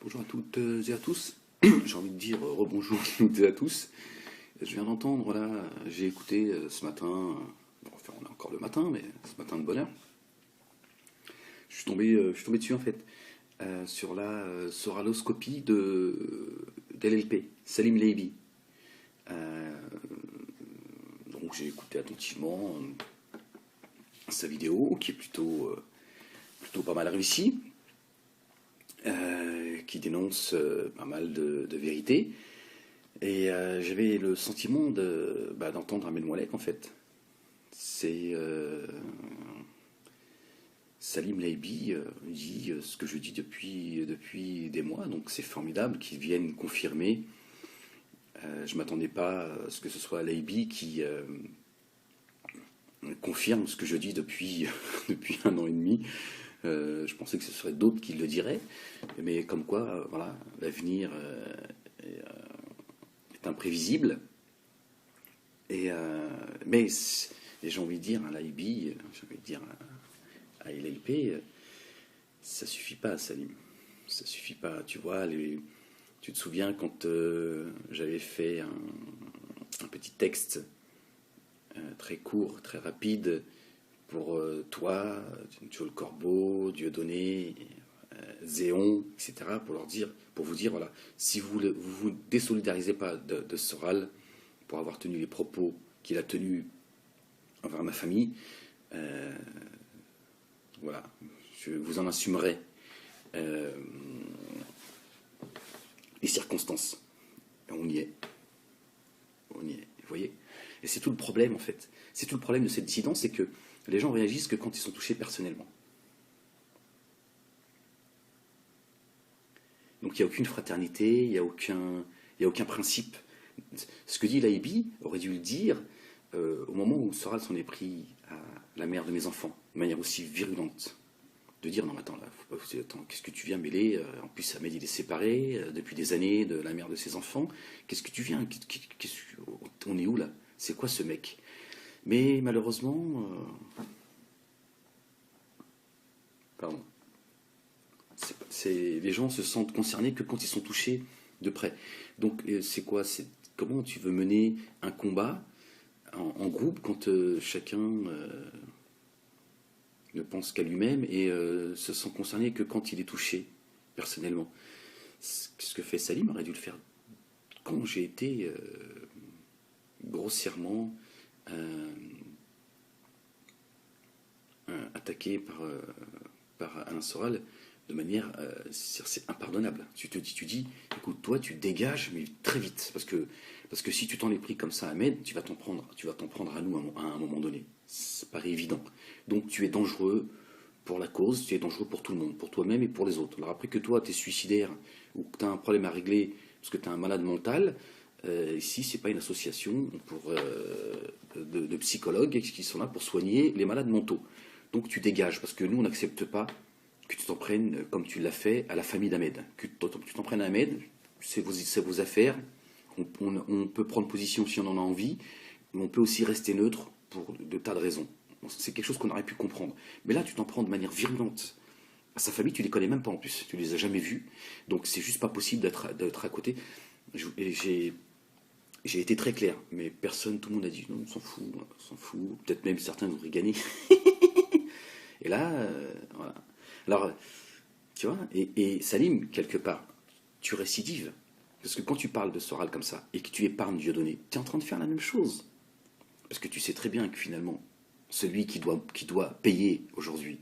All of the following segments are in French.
Bonjour à toutes et à tous. J'ai envie de dire rebonjour à toutes et à tous. Je viens d'entendre là, j'ai écouté ce matin, enfin on est encore le matin, mais ce matin de bonne heure. Je suis tombé dessus en fait, sur la soraloscopie d'LLP, Salim Leiby. Euh, donc j'ai écouté attentivement sa vidéo qui est plutôt pas mal réussie. Qui dénonce pas mal de vérités. Et j'avais le sentiment d'entendre Ahmed Moualek en fait. C'est Salim Leiby dit ce que je dis depuis des mois, donc c'est formidable qu'ils viennent confirmer. Je m'attendais pas à ce que ce soit Leiby qui confirme ce que je dis depuis, depuis un an et demi. Je pensais que ce serait d'autres qui le diraient, mais comme quoi, voilà, l'avenir est imprévisible. Mais j'ai envie de dire à l'IB, j'ai envie de dire à LLP, ça suffit pas, Salim. Ça suffit pas. Tu vois, tu te souviens quand j'avais fait un petit texte très court, très rapide, pour toi, Tuo le Corbeau, Dieudonné, Zéon, etc., pour vous dire, voilà, si vous vous désolidarisez pas de Soral pour avoir tenu les propos qu'il a tenus envers ma famille, voilà, vous en assumerez les circonstances. Et on y est. On y est, vous voyez. Et c'est tout le problème, en fait. C'est tout le problème de cette dissidence, c'est que les gens réagissent que quand ils sont touchés personnellement. Donc il n'y a aucune fraternité, il n'y a aucun principe. Ce que dit Laibi aurait dû le dire au moment où Soral s'en est pris à la mère de mes enfants, de manière aussi virulente. De dire, non, attends, là, attends, qu'est-ce que tu viens mêler? En plus, Ahmed, il est séparé depuis des années de la mère de ses enfants. Qu'est-ce que tu viens? On est où, là? C'est quoi, ce mec? Mais malheureusement... pardon. Les gens se sentent concernés que quand ils sont touchés de près. Donc, c'est quoi? Comment tu veux mener un combat en groupe quand chacun ne pense qu'à lui-même et se sent concerné que quand il est touché personnellement. Ce que fait Salim aurait dû le faire quand j'ai été grossièrement attaqué par Alain Soral de manière, c'est impardonnable. Tu dis, écoute, toi, tu dégages, mais très vite, parce que si tu t'en es pris comme ça à Ahmed, tu vas t'en prendre à nous à un moment donné. Ça paraît évident. Donc tu es dangereux pour la cause, tu es dangereux pour tout le monde, pour toi-même et pour les autres. Alors après que toi, tu es suicidaire ou que tu as un problème à régler parce que tu es un malade mental, ici, c'est pas une association de psychologues qui sont là pour soigner les malades mentaux. Donc tu dégages, parce que nous, on n'accepte pas que tu t'en prennes, comme tu l'as fait, à la famille d'Ahmed. Que tu t'en prennes à Ahmed, c'est vos affaires. On peut prendre position si on en a envie, mais on peut aussi rester neutre pour de tas de raisons. C'est quelque chose qu'on aurait pu comprendre. Mais là, tu t'en prends de manière virulente à sa famille, tu les connais même pas en plus, tu les as jamais vus. Donc c'est juste pas possible d'être à côté. J'ai été très clair, mais personne, tout le monde a dit non, on s'en fout. Peut-être même certains vont ricaner. Et là, voilà. Alors, tu vois, et Salim, quelque part, tu récidives. Parce que quand tu parles de Soral comme ça, et que tu épargnes Dieudonné, tu es en train de faire la même chose. Parce que tu sais très bien que finalement, celui qui doit payer aujourd'hui,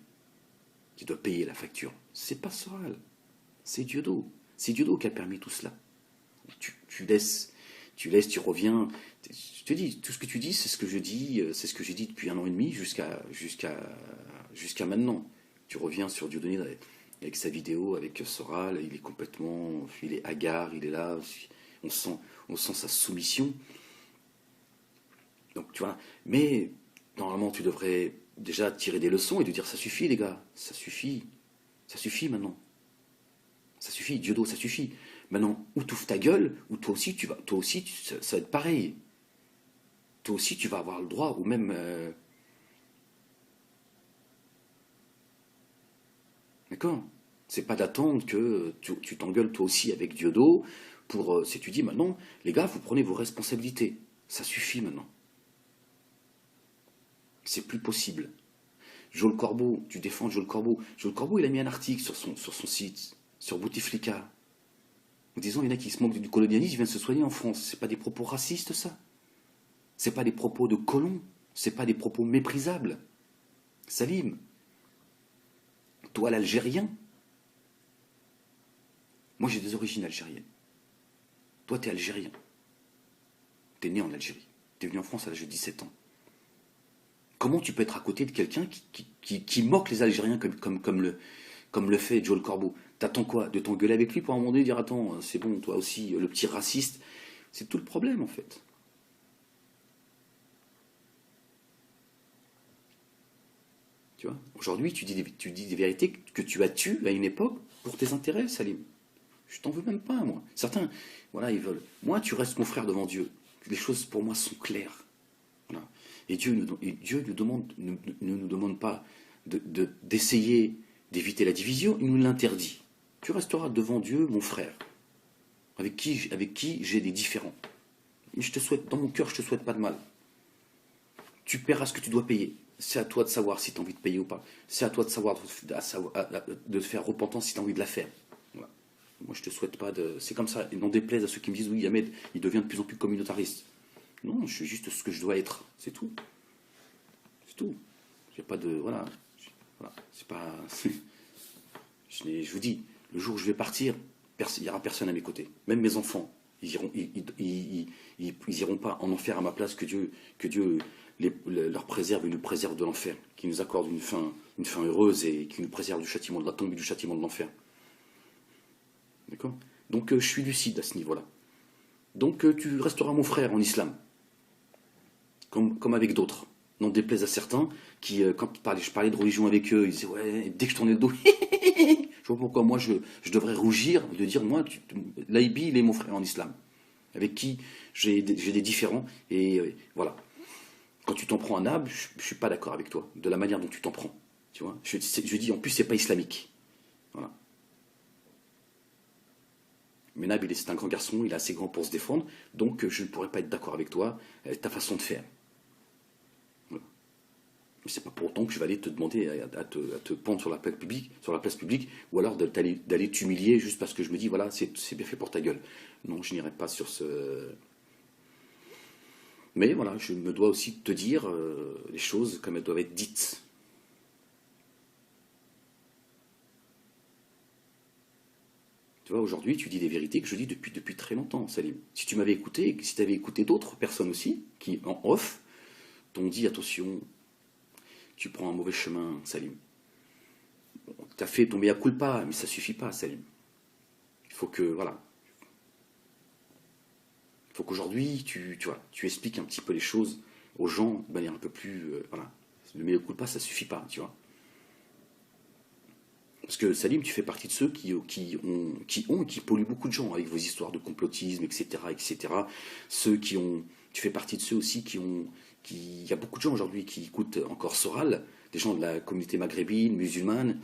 qui doit payer la facture, c'est pas Soral, c'est Dieudo. C'est Dieudo qui a permis tout cela. Tu laisses, tu reviens. Je te dis, tout ce que tu dis, c'est ce que je dis, c'est ce que j'ai dit depuis un an et demi jusqu'à maintenant. Tu reviens sur Dieudonné avec sa vidéo, avec Soral, il est hagard, il est là, on sent sa soumission. Donc tu vois, mais normalement tu devrais déjà tirer des leçons et te dire ça suffit les gars, ça suffit maintenant, ça suffit, Dieudo, ça suffit. Maintenant, ou t'ouvres ta gueule, ou toi aussi, ça va être pareil. Toi aussi, tu vas avoir le droit, ou même, d'accord. C'est pas d'attendre que tu t'engueules toi aussi avec Diodo pour. Si tu dis maintenant, les gars, vous prenez vos responsabilités. Ça suffit maintenant. C'est plus possible. Joel Corbeau, tu défends Joel Corbeau. Joel Corbeau, il a mis un article sur son site, sur Bouteflika, en disant il y en a qui se moquent du colonialisme, ils viennent se soigner en France. C'est pas des propos racistes, ça. C'est pas des propos de colons. C'est pas des propos méprisables. Salim, toi l'Algérien, moi j'ai des origines algériennes. Toi t'es algérien. T'es né en Algérie. T'es venu en France à l'âge de 17 ans. Comment tu peux être à côté de quelqu'un qui moque les Algériens comme le fait Joel Corbeau? T'attends quoi? De t'engueuler avec lui pour un moment donné dire attends, c'est bon, toi aussi, le petit raciste. C'est tout le problème en fait. Tu vois, aujourd'hui, tu dis des vérités que tu as tues à une époque pour tes intérêts, Salim. Je t'en veux même pas, moi. Certains, voilà, ils veulent. Moi, tu restes mon frère devant Dieu. Les choses pour moi sont claires. Voilà. Et Dieu ne nous demande pas d'essayer d'éviter la division, il nous l'interdit. Tu resteras devant Dieu, mon frère, avec qui j'ai des différends. Mais je te souhaite, dans mon cœur, je te souhaite pas de mal. Tu paieras ce que tu dois payer. C'est à toi de savoir si tu as envie de payer ou pas. C'est à toi de savoir de faire repentance si tu as envie de la faire. Voilà. Moi, je te souhaite pas de. C'est comme ça. Et n'en déplaise à ceux qui me disent oui, Ahmed, il devient de plus en plus communautariste. Non, je suis juste ce que je dois être. C'est tout. C'est tout. J'ai pas de. Voilà. Voilà. C'est pas. Je vous dis, le jour où je vais partir, il n'y aura personne à mes côtés. Même mes enfants. Ils iront pas en enfer à ma place, que Dieu leur préserve et nous préserve de l'enfer, qui nous accorde une fin heureuse et qui nous préserve du châtiment de la tombe et du châtiment de l'enfer. D'accord? Donc je suis lucide à ce niveau-là. Donc tu resteras mon frère en islam, comme avec d'autres. N'en déplaise à certains qui, quand je parlais de religion avec eux, ils disaient ouais, dès que je tournais le dos, je vois pourquoi moi je devrais rougir de dire moi, Laïbi, il est mon frère en islam, avec qui j'ai des différends, et voilà. Quand tu t'en prends à Nab, je ne suis pas d'accord avec toi, de la manière dont tu t'en prends. Tu vois, je dis en plus, c'est pas islamique. Voilà. Mais Nab, c'est un grand garçon, il est assez grand pour se défendre, donc je ne pourrais pas être d'accord avec toi, ta façon de faire. Voilà. Mais c'est pas pour autant que je vais aller te demander à te pendre sur la place publique, ou alors d'aller t'humilier juste parce que je me dis, voilà, c'est bien fait pour ta gueule. Non, je n'irai pas sur ce... Mais voilà, je me dois aussi te dire les choses comme elles doivent être dites. Tu vois, aujourd'hui, tu dis des vérités que je dis depuis très longtemps, Salim. Si tu m'avais écouté, si tu avais écouté d'autres personnes aussi, qui en off, t'ont dit attention, tu prends un mauvais chemin, Salim. T'as fait ton mea culpa, mais ça suffit pas, Salim. Il faut que, voilà. Il faut qu'aujourd'hui, tu expliques un petit peu les choses aux gens de manière un peu plus, voilà. Le mea culpa, ça suffit pas, tu vois. Parce que Salim, tu fais partie de ceux qui polluent beaucoup de gens avec vos histoires de complotisme, etc., etc. Tu fais partie de ceux aussi il y a beaucoup de gens aujourd'hui qui écoutent encore Soral, des gens de la communauté maghrébine, musulmane,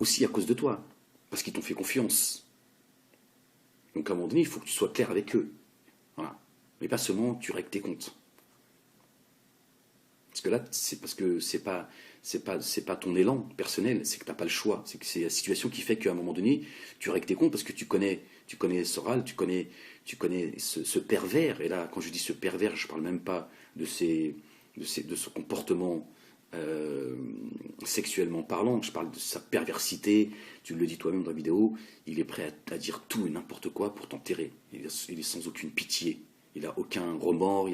aussi à cause de toi, parce qu'ils t'ont fait confiance. Donc à un moment donné, il faut que tu sois clair avec eux, voilà. Mais pas seulement tu règles tes comptes. Parce que là, c'est parce que c'est pas ton élan personnel, c'est que tu n'as pas le choix. C'est que c'est la situation qui fait qu'à un moment donné, tu règles tes comptes parce que tu connais Soral, tu connais ce pervers. Et là, quand je dis ce pervers, je ne parle même pas de ce comportement sexuellement parlant. Je parle de sa perversité. Tu le dis toi-même dans la vidéo. Il est prêt à dire tout et n'importe quoi pour t'enterrer. Il est sans aucune pitié. Il n'a aucun remords.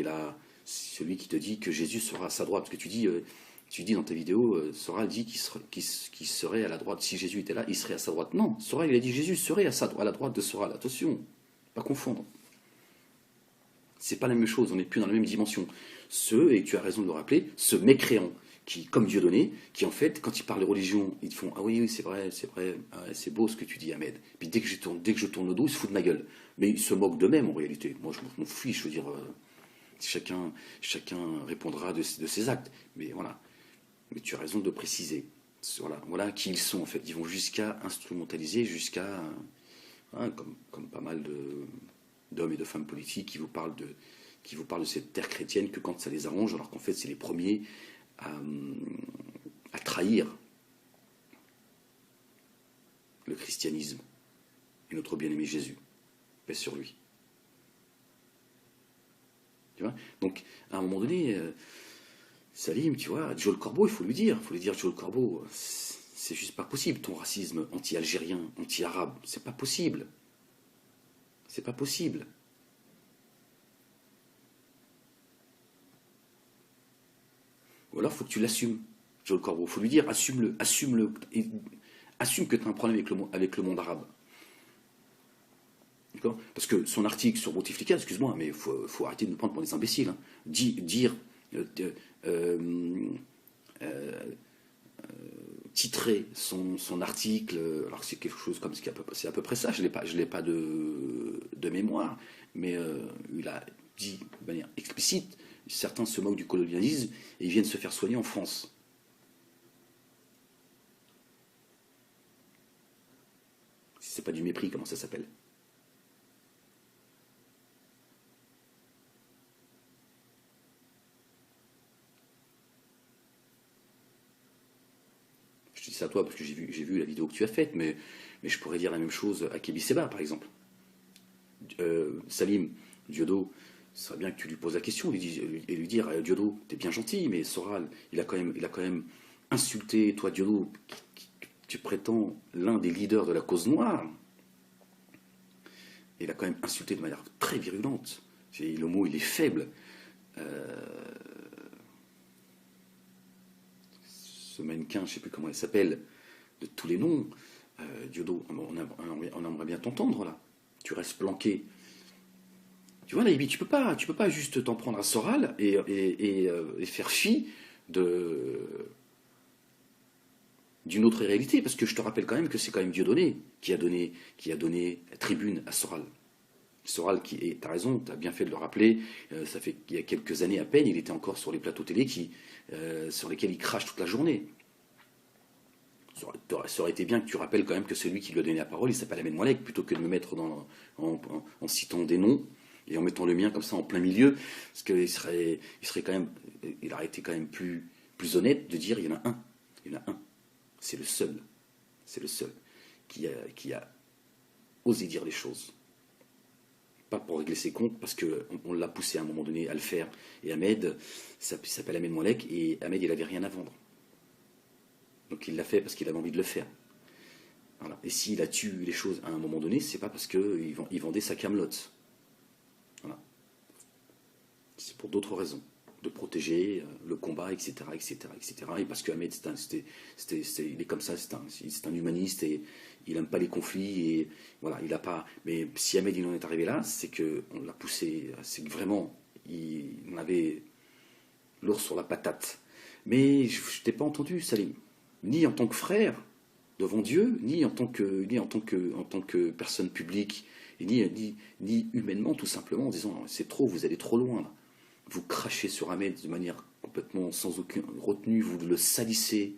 Celui qui te dit que Jésus sera à sa droite. Parce que tu dis dans ta vidéo, Soral dit qu'il serait à la droite. Si Jésus était là, il serait à sa droite. Non, Soral, il a dit Jésus serait à la droite de Soral. Attention, pas confondre. C'est pas la même chose, on n'est plus dans la même dimension. Et tu as raison de le rappeler, ce mécréant, qui, comme Dieudonné, qui en fait, quand ils parlent de religion, ils font ah oui, c'est vrai, ah, c'est beau ce que tu dis, Ahmed. Puis dès que je tourne le dos, ils se foutent de ma gueule. Mais ils se moquent d'eux-mêmes en réalité. Moi, je m'en fiche, je veux dire. Chacun répondra de ses actes. Mais voilà. Mais tu as raison de préciser. Voilà qui ils sont en fait. Ils vont jusqu'à instrumentaliser, jusqu'à, hein, comme pas mal d'hommes et de femmes politiques qui vous parlent de cette terre chrétienne que quand ça les arrange, alors qu'en fait c'est les premiers à, à trahir le christianisme et notre bien-aimé Jésus. Paix sur lui. Tu vois. Donc, à un moment donné, Salim, tu vois, Joel Corbeau, il faut lui dire, Joel Corbeau, c'est juste pas possible, ton racisme anti-algérien, anti-arabe, c'est pas possible. C'est pas possible. Ou alors, faut que tu l'assumes, Joel Corbeau. Faut lui dire, assume-le, assume-le, assume que tu as un problème avec le monde arabe. Parce que son article sur Bouteflika, excuse-moi, mais il faut arrêter de nous prendre pour des imbéciles. Hein. Dire, titrer son article, alors c'est quelque chose comme c'est à peu près ça, je l'ai pas de mémoire, mais il a dit de manière explicite, certains se moquent du colonialisme et ils viennent se faire soigner en France. Si c'est pas du mépris, comment ça s'appelle? Je dis ça à toi parce que j'ai vu la vidéo que tu as faite, mais je pourrais dire la même chose à Kébi Seba, par exemple. Salim, Diodo, ce serait bien que tu lui poses la question et lui dire Diodo, t'es bien gentil, mais Soral, il a quand même insulté, toi, Diodo, tu prétends l'un des leaders de la cause noire. Il a quand même insulté de manière très virulente. Le mot, il est faible. Ce mannequin, je ne sais plus comment elle s'appelle, de tous les noms, Diodo, on aimerait bien t'entendre là. Tu restes planqué. Tu vois, Naïbi, tu peux pas juste t'en prendre à Soral et faire fi d'une autre réalité, parce que je te rappelle quand même que c'est quand même Dieudonné qui a donné tribune à Soral. Soral, t'as raison, t'as bien fait de le rappeler, ça fait qu'il y a quelques années à peine, il était encore sur les plateaux télé sur lesquels il crache toute la journée. Ça aurait été bien que tu rappelles quand même que celui qui lui a donné la parole, il s'appelle Ahmed Moalek, plutôt que de me mettre en citant des noms et en mettant le mien comme ça en plein milieu, parce qu'il il aurait été quand même plus honnête de dire il y en a un, c'est le seul qui a osé dire les choses. Pas pour régler ses comptes, parce qu'on l'a poussé à un moment donné à le faire. Et Ahmed, ça s'appelle Ahmed Moalek, et Ahmed, il n'avait rien à vendre. Donc il l'a fait parce qu'il avait envie de le faire. Voilà. Et s'il a tué les choses à un moment donné, c'est pas parce qu'il vendait sa camelote. Voilà. C'est pour d'autres raisons. De protéger le combat, etc., etc., etc. Et parce que Ahmed, il est comme ça, c'est un humaniste et il n'aime pas les conflits et voilà, il a pas. Mais si Ahmed il en est arrivé là, c'est que on l'a poussé, c'est que vraiment, il en avait l'ours sur la patate. Mais je t'ai pas entendu, Salim, ni en tant que frère devant Dieu, ni en tant que personne publique, et ni humainement, tout simplement, en disant c'est trop, vous allez trop loin. Là. Vous crachez sur Ahmed de manière complètement sans aucune retenue, vous le salissez,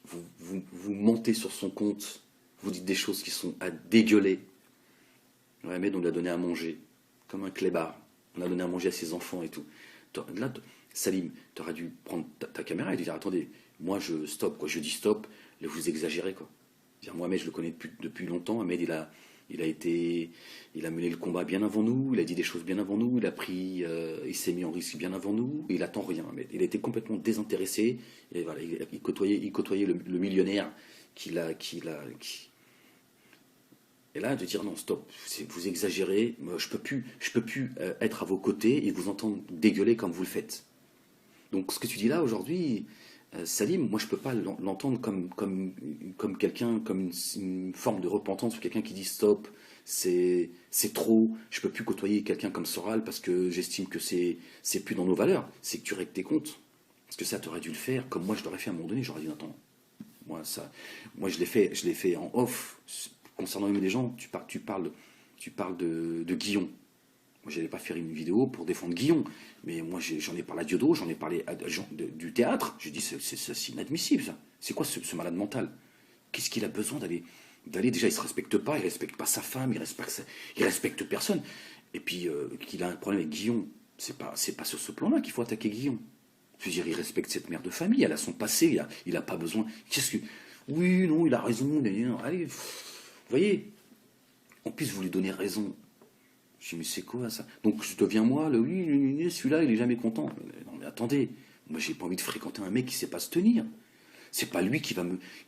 vous mentez sur son compte, vous dites des choses qui sont à dégueuler. Ouais, Ahmed, on lui a donné à manger, comme un clébard. On a donné à manger à ses enfants et tout. Là, Salim, tu aurais dû prendre ta caméra et lui dire attendez, moi je stop, quoi. Je dis stop, là vous exagérez, quoi. Moi, Ahmed, je le connais depuis longtemps. Ahmed, il a mené le combat bien avant nous, il a dit des choses bien avant nous, il s'est mis en risque bien avant nous, et il attend rien. Ahmed. Il a été complètement désintéressé, et voilà, il côtoyait le millionnaire et là, de dire non, stop, vous exagérez, je peux plus être à vos côtés et vous entendre dégueuler comme vous le faites. Donc ce que tu dis là aujourd'hui, Salim, moi je peux pas l'entendre comme quelqu'un, comme une forme de repentance, ou quelqu'un qui dit stop, c'est trop, je peux plus côtoyer quelqu'un comme Soral parce que j'estime que c'est plus dans nos valeurs. C'est que tu règles tes comptes. Parce que ça, tu aurais dû le faire comme moi je l'aurais fait à un moment donné, j'aurais dit attends, moi je l'ai fait en off. Concernant même des gens, tu parles de Guillon. Moi, j'allais pas faire une vidéo pour défendre Guillon. Mais moi, j'en ai parlé à Diodo, j'en ai parlé à gens du théâtre. J'ai dit, c'est inadmissible, ça. C'est quoi ce malade mental? Qu'est-ce qu'il a besoin déjà, il se respecte pas, il respecte pas sa femme, il respecte personne. Et puis, qu'il a un problème avec Guillon, c'est pas sur ce plan-là qu'il faut attaquer Guillon. Je veux dire, il respecte cette mère de famille, elle a son passé, il a pas besoin. Qu'est-ce que. Oui, non, il a raison, mais allez, vous voyez. En plus, vous lui donnez raison. Je dis, mais c'est quoi ça? Donc je deviens moi, oui, celui-là, il est jamais content. Non, mais attendez, moi j'ai pas envie de fréquenter un mec qui sait pas se tenir. C'est pas lui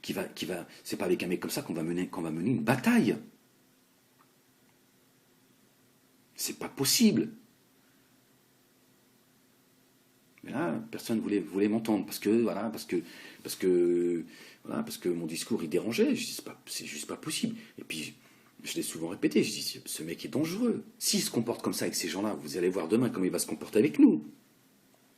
c'est pas avec un mec comme ça qu'on va mener une bataille. C'est pas possible. Mais là, personne voulait m'entendre parce que mon discours il dérangeait. Je dis, c'est juste pas possible. Et puis, je l'ai souvent répété, je dis, ce mec est dangereux. S'il se comporte comme ça avec ces gens-là, vous allez voir demain comment il va se comporter avec nous.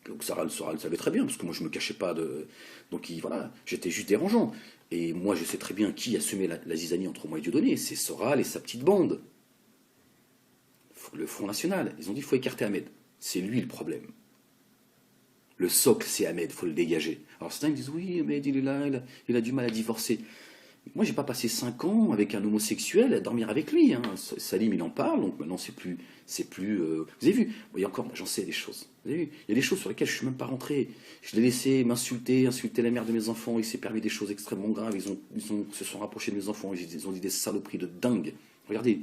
Donc Soral le savait très bien, parce que moi je me cachais pas de. Donc voilà, j'étais juste dérangeant. Et moi je sais très bien qui a semé la zizanie entre moi et Dieudonné. C'est Soral et sa petite bande. Le Front National. Ils ont dit, il faut écarter Ahmed. C'est lui le problème. Le socle, c'est Ahmed, il faut le dégager. Alors certains me disent, oui, Ahmed, il est là, il a du mal à divorcer. Moi, j'ai pas passé 5 ans avec un homosexuel à dormir avec lui. Hein. Salim, il en parle, donc maintenant Vous avez vu, il y a encore, j'en sais des choses. Vous avez vu, il y a des choses sur lesquelles je suis même pas rentré. Je l'ai laissé m'insulter, insulter la mère de mes enfants. Il s'est permis des choses extrêmement graves. Se sont rapprochés de mes enfants. Ils ont dit des saloperies de dingue. Regardez,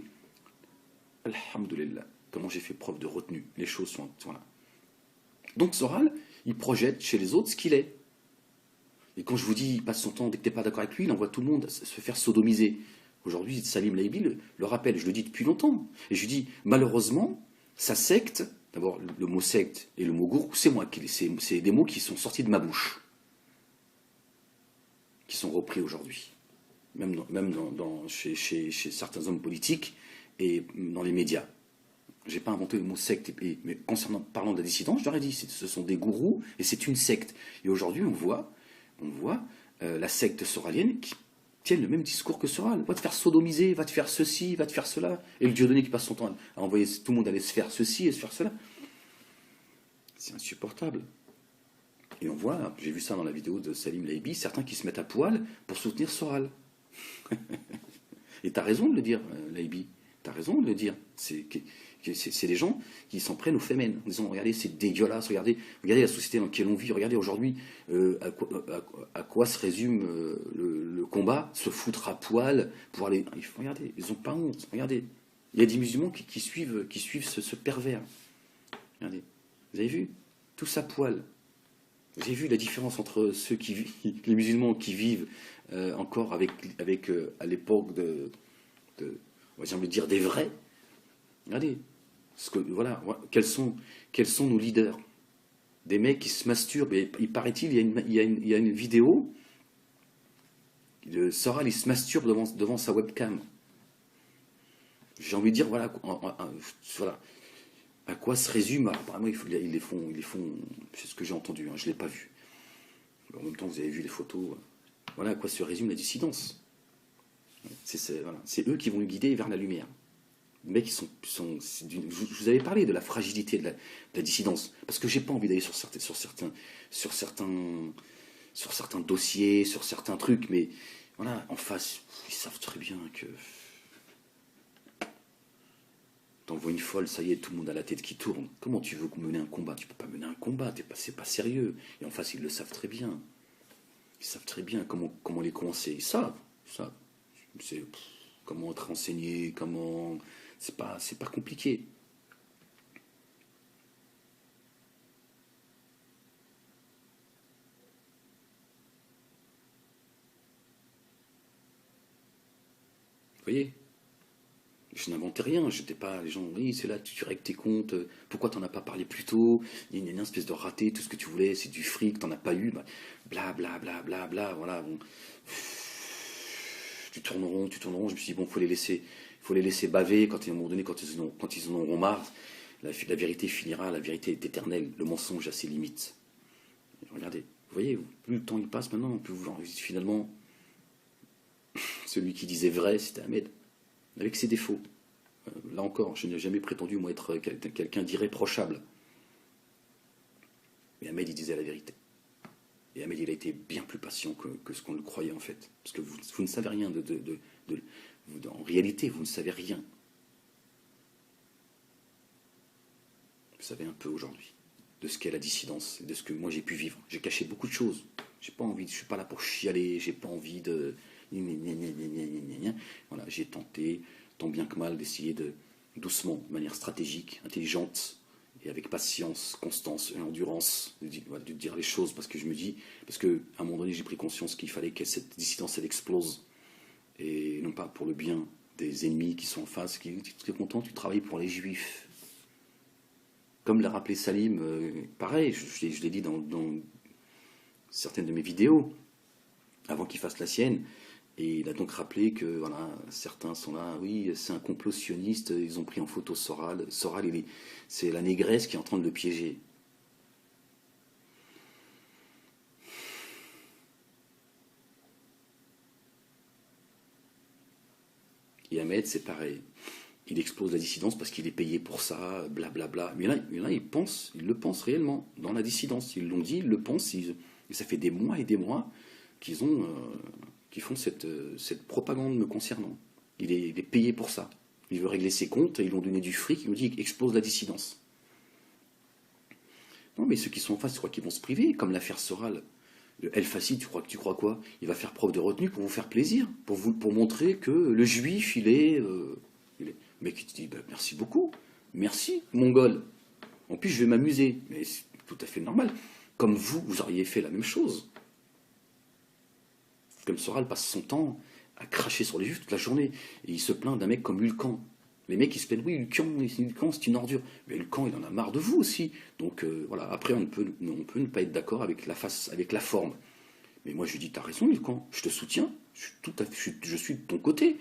alhamdoulilah, comment j'ai fait preuve de retenue. Les choses sont là. Donc Soral, il projette chez les autres ce qu'il est. Et quand je vous dis, il passe son temps, dès que tu n'es pas d'accord avec lui, il envoie tout le monde se faire sodomiser. Aujourd'hui, Salim Laibi le rappelle, je le dis depuis longtemps. Et je lui dis, malheureusement, sa secte, d'abord le mot secte et le mot gourou, c'est moi, c'est des mots qui sont sortis de ma bouche, qui sont repris aujourd'hui. Même chez certains hommes politiques et dans les médias. Je n'ai pas inventé le mot secte, mais parlant de la dissidence, je leur ai dit, ce sont des gourous et c'est une secte. Et aujourd'hui, on voit la secte soralienne qui tienne le même discours que Soral. Va te faire sodomiser, va te faire ceci, va te faire cela. Et le Dieudonné qui passe son temps à envoyer tout le monde aller se faire ceci et se faire cela. C'est insupportable. Et on voit, j'ai vu ça dans la vidéo de Salim Laibi, certains qui se mettent à poil pour soutenir Soral. Et t'as raison de le dire, Laibi. T'as raison de le dire. C'est des gens qui s'en prennent aux femmes en disant, regardez, c'est dégueulasse, regardez la société dans laquelle on vit, regardez aujourd'hui à quoi se résume le combat, se foutre à poil pour aller. Regardez, ils n'ont pas honte, regardez. Il y a des musulmans qui suivent ce pervers. Regardez, vous avez vu? Tous à poil. Vous avez vu la différence entre les musulmans qui vivent encore à l'époque on va dire des vrais. Regardez, voilà, quels sont nos leaders? Des mecs qui se masturbent. Et il paraît-il, il y a une vidéo de Soral, il se masturbe devant sa webcam. J'ai envie de dire, voilà, à quoi se résume. Apparemment, ils les font. C'est ce que j'ai entendu. Hein, je l'ai pas vu. En même temps, vous avez vu les photos. Voilà à quoi se résume la dissidence. C'est eux qui vont nous guider vers la lumière. Les mecs, je vous avais parlé de la fragilité de la dissidence, parce que j'ai pas envie d'aller sur certains dossiers, sur certains trucs, mais voilà, en face, ils savent très bien que t'envoies une folle, ça y est, tout le monde a la tête qui tourne. Comment tu veux mener un combat? Tu peux pas mener un combat, c'est pas sérieux. Et en face, ils le savent très bien. Ils savent très bien comment les coincer. Ils savent. C'est comment être renseigné, comment. C'est pas compliqué. Vous voyez? Je n'inventais rien, j'étais pas. Les gens, oui, c'est là, tu règles tes comptes, pourquoi t'en as pas parlé plus tôt? Il y a une espèce de raté, tout ce que tu voulais, c'est du fric, t'en as pas eu, bla bla bla bla bla, voilà, bon. Tu tournes rond, je me suis dit, bon, faut les laisser baver, à un moment donné, quand ils en auront marre, la vérité finira, la vérité est éternelle, le mensonge a ses limites. Regardez, vous voyez, plus le temps il passe maintenant, plus finalement, celui qui disait vrai, c'était Ahmed, avec ses défauts. Là encore, je n'ai jamais prétendu, moi, être quelqu'un d'irréprochable. Mais Ahmed, il disait la vérité. Et Ahmed, il a été bien plus patient que ce qu'on le croyait, en fait. Parce que vous ne savez rien en réalité, vous ne savez rien. Vous savez un peu aujourd'hui de ce qu'est la dissidence et de ce que moi j'ai pu vivre. J'ai caché beaucoup de choses. J'ai pas envie, je suis pas là pour chialer, j'ai pas envie de... Voilà, j'ai tenté, tant bien que mal, d'essayer de, doucement, de manière stratégique, intelligente, et avec patience, constance et endurance, de dire les choses, parce que je me dis, parce qu'à un moment donné, j'ai pris conscience qu'il fallait que cette dissidence, elle explose, et non pas pour le bien des ennemis qui sont en face, qui disent, tu es content, tu travailles pour les juifs. Comme l'a rappelé Salim, pareil, je l'ai dit dans certaines de mes vidéos, avant qu'il fasse la sienne, et il a donc rappelé que voilà, certains sont là, oui, c'est un complot sioniste, ils ont pris en photo Soral. Soral, c'est la négresse qui est en train de le piéger. Et Ahmed, c'est pareil. Il explose la dissidence parce qu'il est payé pour ça, blablabla. Mais là, ils le pensent réellement, dans la dissidence. Ils l'ont dit, ils le pensent, et ça fait des mois et des mois qu'ils font cette propagande me concernant. Il est payé pour ça. Il veut régler ses comptes, et ils lui ont donné du fric, ils lui ont dit, explose la dissidence. Non, mais ceux qui sont en face, tu crois qu'ils vont se priver, comme l'affaire Soral. El Fassi, tu crois quoi? Il va faire preuve de retenue pour vous faire plaisir, pour montrer que le juif, il est... Le mec, il te dit, bah, merci beaucoup, merci, mongol. En plus, je vais m'amuser. Mais c'est tout à fait normal. Comme vous auriez fait la même chose. Comme Soral passe son temps à cracher sur les juifs toute la journée. Et il se plaint d'un mec comme Hulkan. Les mecs, ils se plaignent, oui, Hulkan, c'est une ordure. Mais Hulkan, il en a marre de vous aussi. Donc voilà, après, on peut ne pas être d'accord avec la forme. Mais moi, je lui dis, t'as raison, Hulkan, je te soutiens, je suis de ton côté.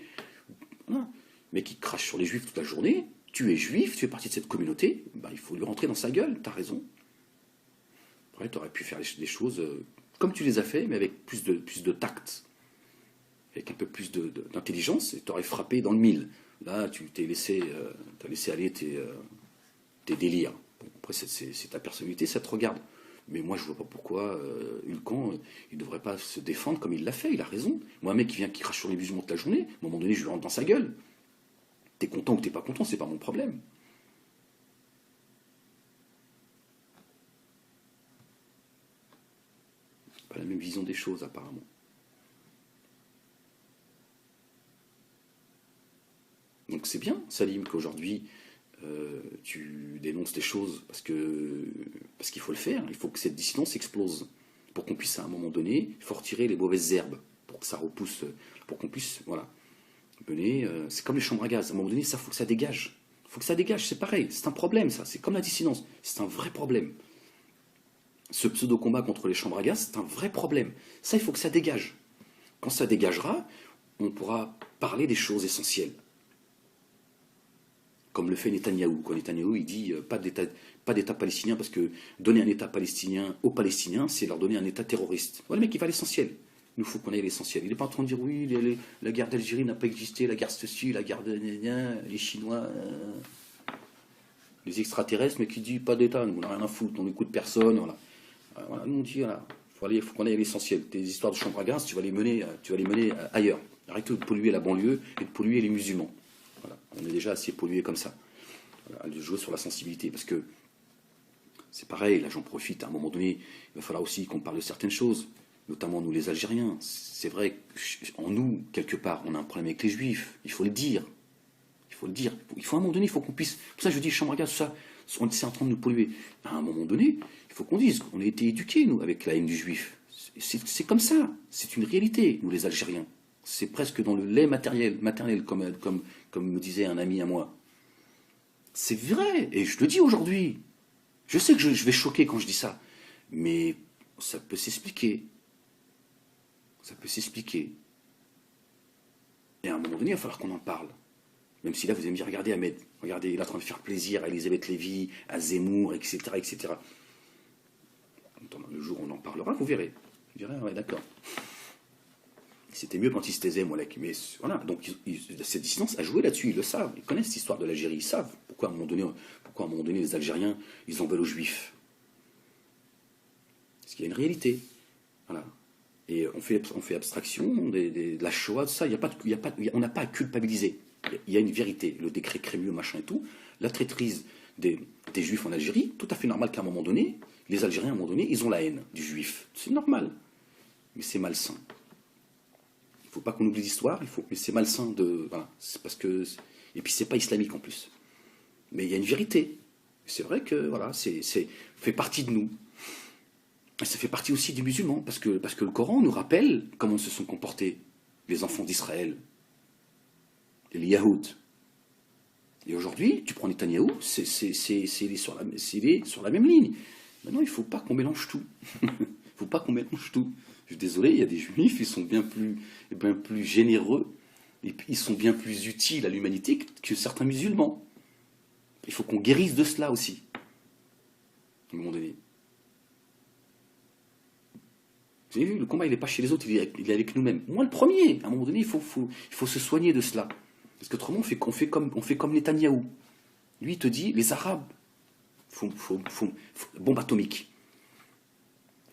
Voilà. Mais qui crache sur les juifs toute la journée, tu es juif, tu fais partie de cette communauté, ben, il faut lui rentrer dans sa gueule, t'as raison. Après, tu aurais pu faire des choses comme tu les as fait, mais avec plus de tact, avec un peu plus d'intelligence, et tu aurais frappé dans le mille. Là, tu t'as laissé aller tes délires. Bon, après, c'est ta personnalité, ça te regarde. Mais moi, je vois pas pourquoi Hulkan, il devrait pas se défendre comme il l'a fait, il a raison. Moi, un mec qui crache sur les musulmans toute la journée, à un moment donné, je lui rentre dans sa gueule. T'es content ou t'es pas content, c'est pas mon problème. Pas la même vision des choses, apparemment. Donc c'est bien, Salim, qu'aujourd'hui tu dénonces des choses parce qu'il faut le faire. Il faut que cette dissidence explose pour qu'on puisse à un moment donné, il faut retirer les mauvaises herbes pour que ça repousse, pour qu'on puisse, voilà. C'est comme les chambres à gaz. À un moment donné, ça faut que ça dégage. Il faut que ça dégage, c'est pareil. C'est un problème, ça. C'est comme la dissidence. C'est un vrai problème. Ce pseudo-combat contre les chambres à gaz, c'est un vrai problème. Ça, il faut que ça dégage. Quand ça dégagera, on pourra parler des choses essentielles. Comme le fait Netanyahou. Quand Netanyahou, il dit pas d'État palestinien, parce que donner un État palestinien aux Palestiniens, c'est leur donner un État terroriste. Voilà, le mec, il va à l'essentiel. Il nous faut qu'on ait l'essentiel. Il n'est pas en train de dire oui, la guerre d'Algérie n'a pas existé, la guerre ceci, la guerre de les Chinois, les extraterrestres, mais qui dit pas d'État, nous on n'a rien à foutre, on n'écoute personne. Voilà, nous on dit voilà, il faut qu'on ait l'essentiel. Tes histoires de chambre à gaz, tu vas les mener ailleurs. Arrête de polluer la banlieue et de polluer les musulmans. Voilà, on est déjà assez pollué comme ça. Voilà, de jouer sur la sensibilité, parce que c'est pareil, là j'en profite, à un moment donné, il va falloir aussi qu'on parle de certaines choses. Notamment nous les Algériens, c'est vrai qu'en nous, quelque part, on a un problème avec les Juifs, il faut le dire. Il faut le dire. Il faut à un moment donné, il faut qu'on puisse... Pour ça je dis, chambre à gaz, tout ça, c'est en train de nous polluer. À un moment donné, il faut qu'on dise qu'on a été éduqués, nous, avec la haine du Juif. C'est comme ça, c'est une réalité, nous les Algériens. C'est presque dans le lait maternel comme me disait un ami à moi. C'est vrai, et je le dis aujourd'hui. Je sais que je vais choquer quand je dis ça, mais ça peut s'expliquer. Ça peut s'expliquer. Et à un moment donné, il va falloir qu'on en parle. Même si là, vous allez me dire, regardez Ahmed, regardez, il est en train de faire plaisir à Elisabeth Lévy, à Zemmour, etc., etc. Le jour où on en parlera, vous verrez. Vous direz, ouais, d'accord. C'était mieux quand ils se taisaient, Molek. Mais voilà, donc cette dissidence a joué là-dessus, ils le savent, ils connaissent l'histoire de l'Algérie, ils savent pourquoi à un moment donné les Algériens, ils en veulent aux Juifs. Parce qu'il y a une réalité. Voilà. Et on fait abstraction de la Shoah, de ça, on n'a pas à culpabiliser. Il y a une vérité, le décret Crémieux, machin et tout, la traîtrise des Juifs en Algérie, tout à fait normal qu'à un moment donné, les Algériens, à un moment donné, ils ont la haine du Juif. C'est normal. Mais c'est malsain. Il ne faut pas qu'on oublie l'histoire, mais c'est malsain de. Voilà, c'est parce que. Et puis c'est pas islamique en plus. Mais il y a une vérité. C'est vrai que voilà, fait partie de nous. Et ça fait partie aussi des musulmans, parce que le Coran nous rappelle comment se sont comportés les enfants d'Israël, les Yahoud. Et aujourd'hui, tu prends Netanyahou, il est sur la même ligne. Maintenant, il ne faut pas qu'on mélange tout. Il ne faut pas qu'on mélange tout. Je suis désolé, il y a des juifs, ils sont bien plus généreux, et puis ils sont bien plus utiles à l'humanité que certains musulmans. Il faut qu'on guérisse de cela aussi, à un moment donné. Vous avez vu, le combat, il n'est pas chez les autres, il est avec nous-mêmes. Moi, le premier, à un moment donné, il faut se soigner de cela. Parce qu'autrement, on fait comme Netanyahou. Lui, il te dit, les Arabes, bombe atomique.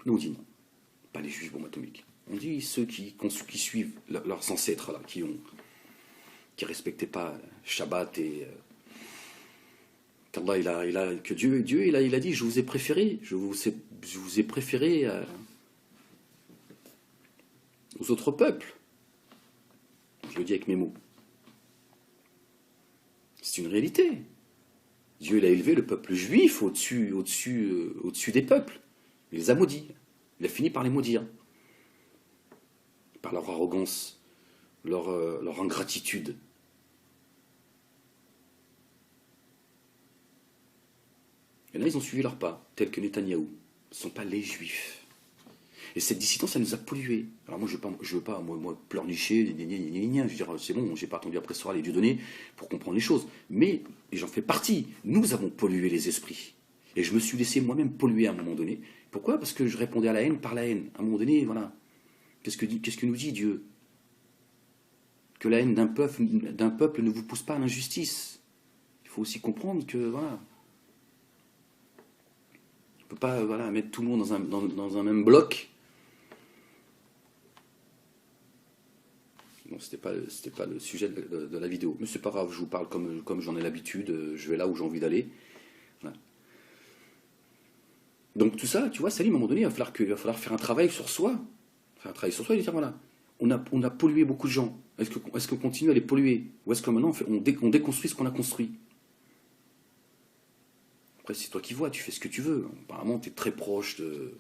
Nous, on dit non. Pas les Juifs, bombe atomique. On dit ceux qui suivent leurs ancêtres, là, qui respectaient pas Shabbat et... qu'Allah, que Dieu il a dit, je vous ai préféré aux autres peuples. Je le dis avec mes mots. C'est une réalité. Dieu il a élevé le peuple juif au-dessus des peuples. Il les a maudits. Il a fini par les maudire. Par leur arrogance, leur ingratitude. Et là, ils ont suivi leur pas, tels que Netanyahou. Ce ne sont pas les juifs. Et cette dissidence, ça nous a pollués. Alors moi, je veux pas pleurnicher, je veux dire, c'est bon, j'ai pas attendu après Soral et Dieudonné pour comprendre les choses. Mais, et j'en fais partie, nous avons pollué les esprits. Et je me suis laissé moi-même polluer à un moment donné. Pourquoi? Parce que je répondais à la haine par la haine. À un moment donné, voilà. Qu'est-ce que nous dit Dieu? Que la haine d'un peuple ne vous pousse pas à l'injustice. Il faut aussi comprendre que, voilà. On ne peut pas mettre tout le monde dans un même bloc. Bon, c'était pas le sujet de la vidéo. Mais c'est pas grave, je vous parle comme j'en ai l'habitude, je vais là où j'ai envie d'aller. Voilà. Donc tout ça, tu vois, Salim, à un moment donné, il va falloir faire un travail sur soi. Faire un travail sur soi et dire, voilà, on a pollué beaucoup de gens. Est-ce qu'on continue à les polluer? Ou est-ce que maintenant on déconstruit ce qu'on a construit? Après, c'est toi qui vois, tu fais ce que tu veux. Apparemment, tu es très proche de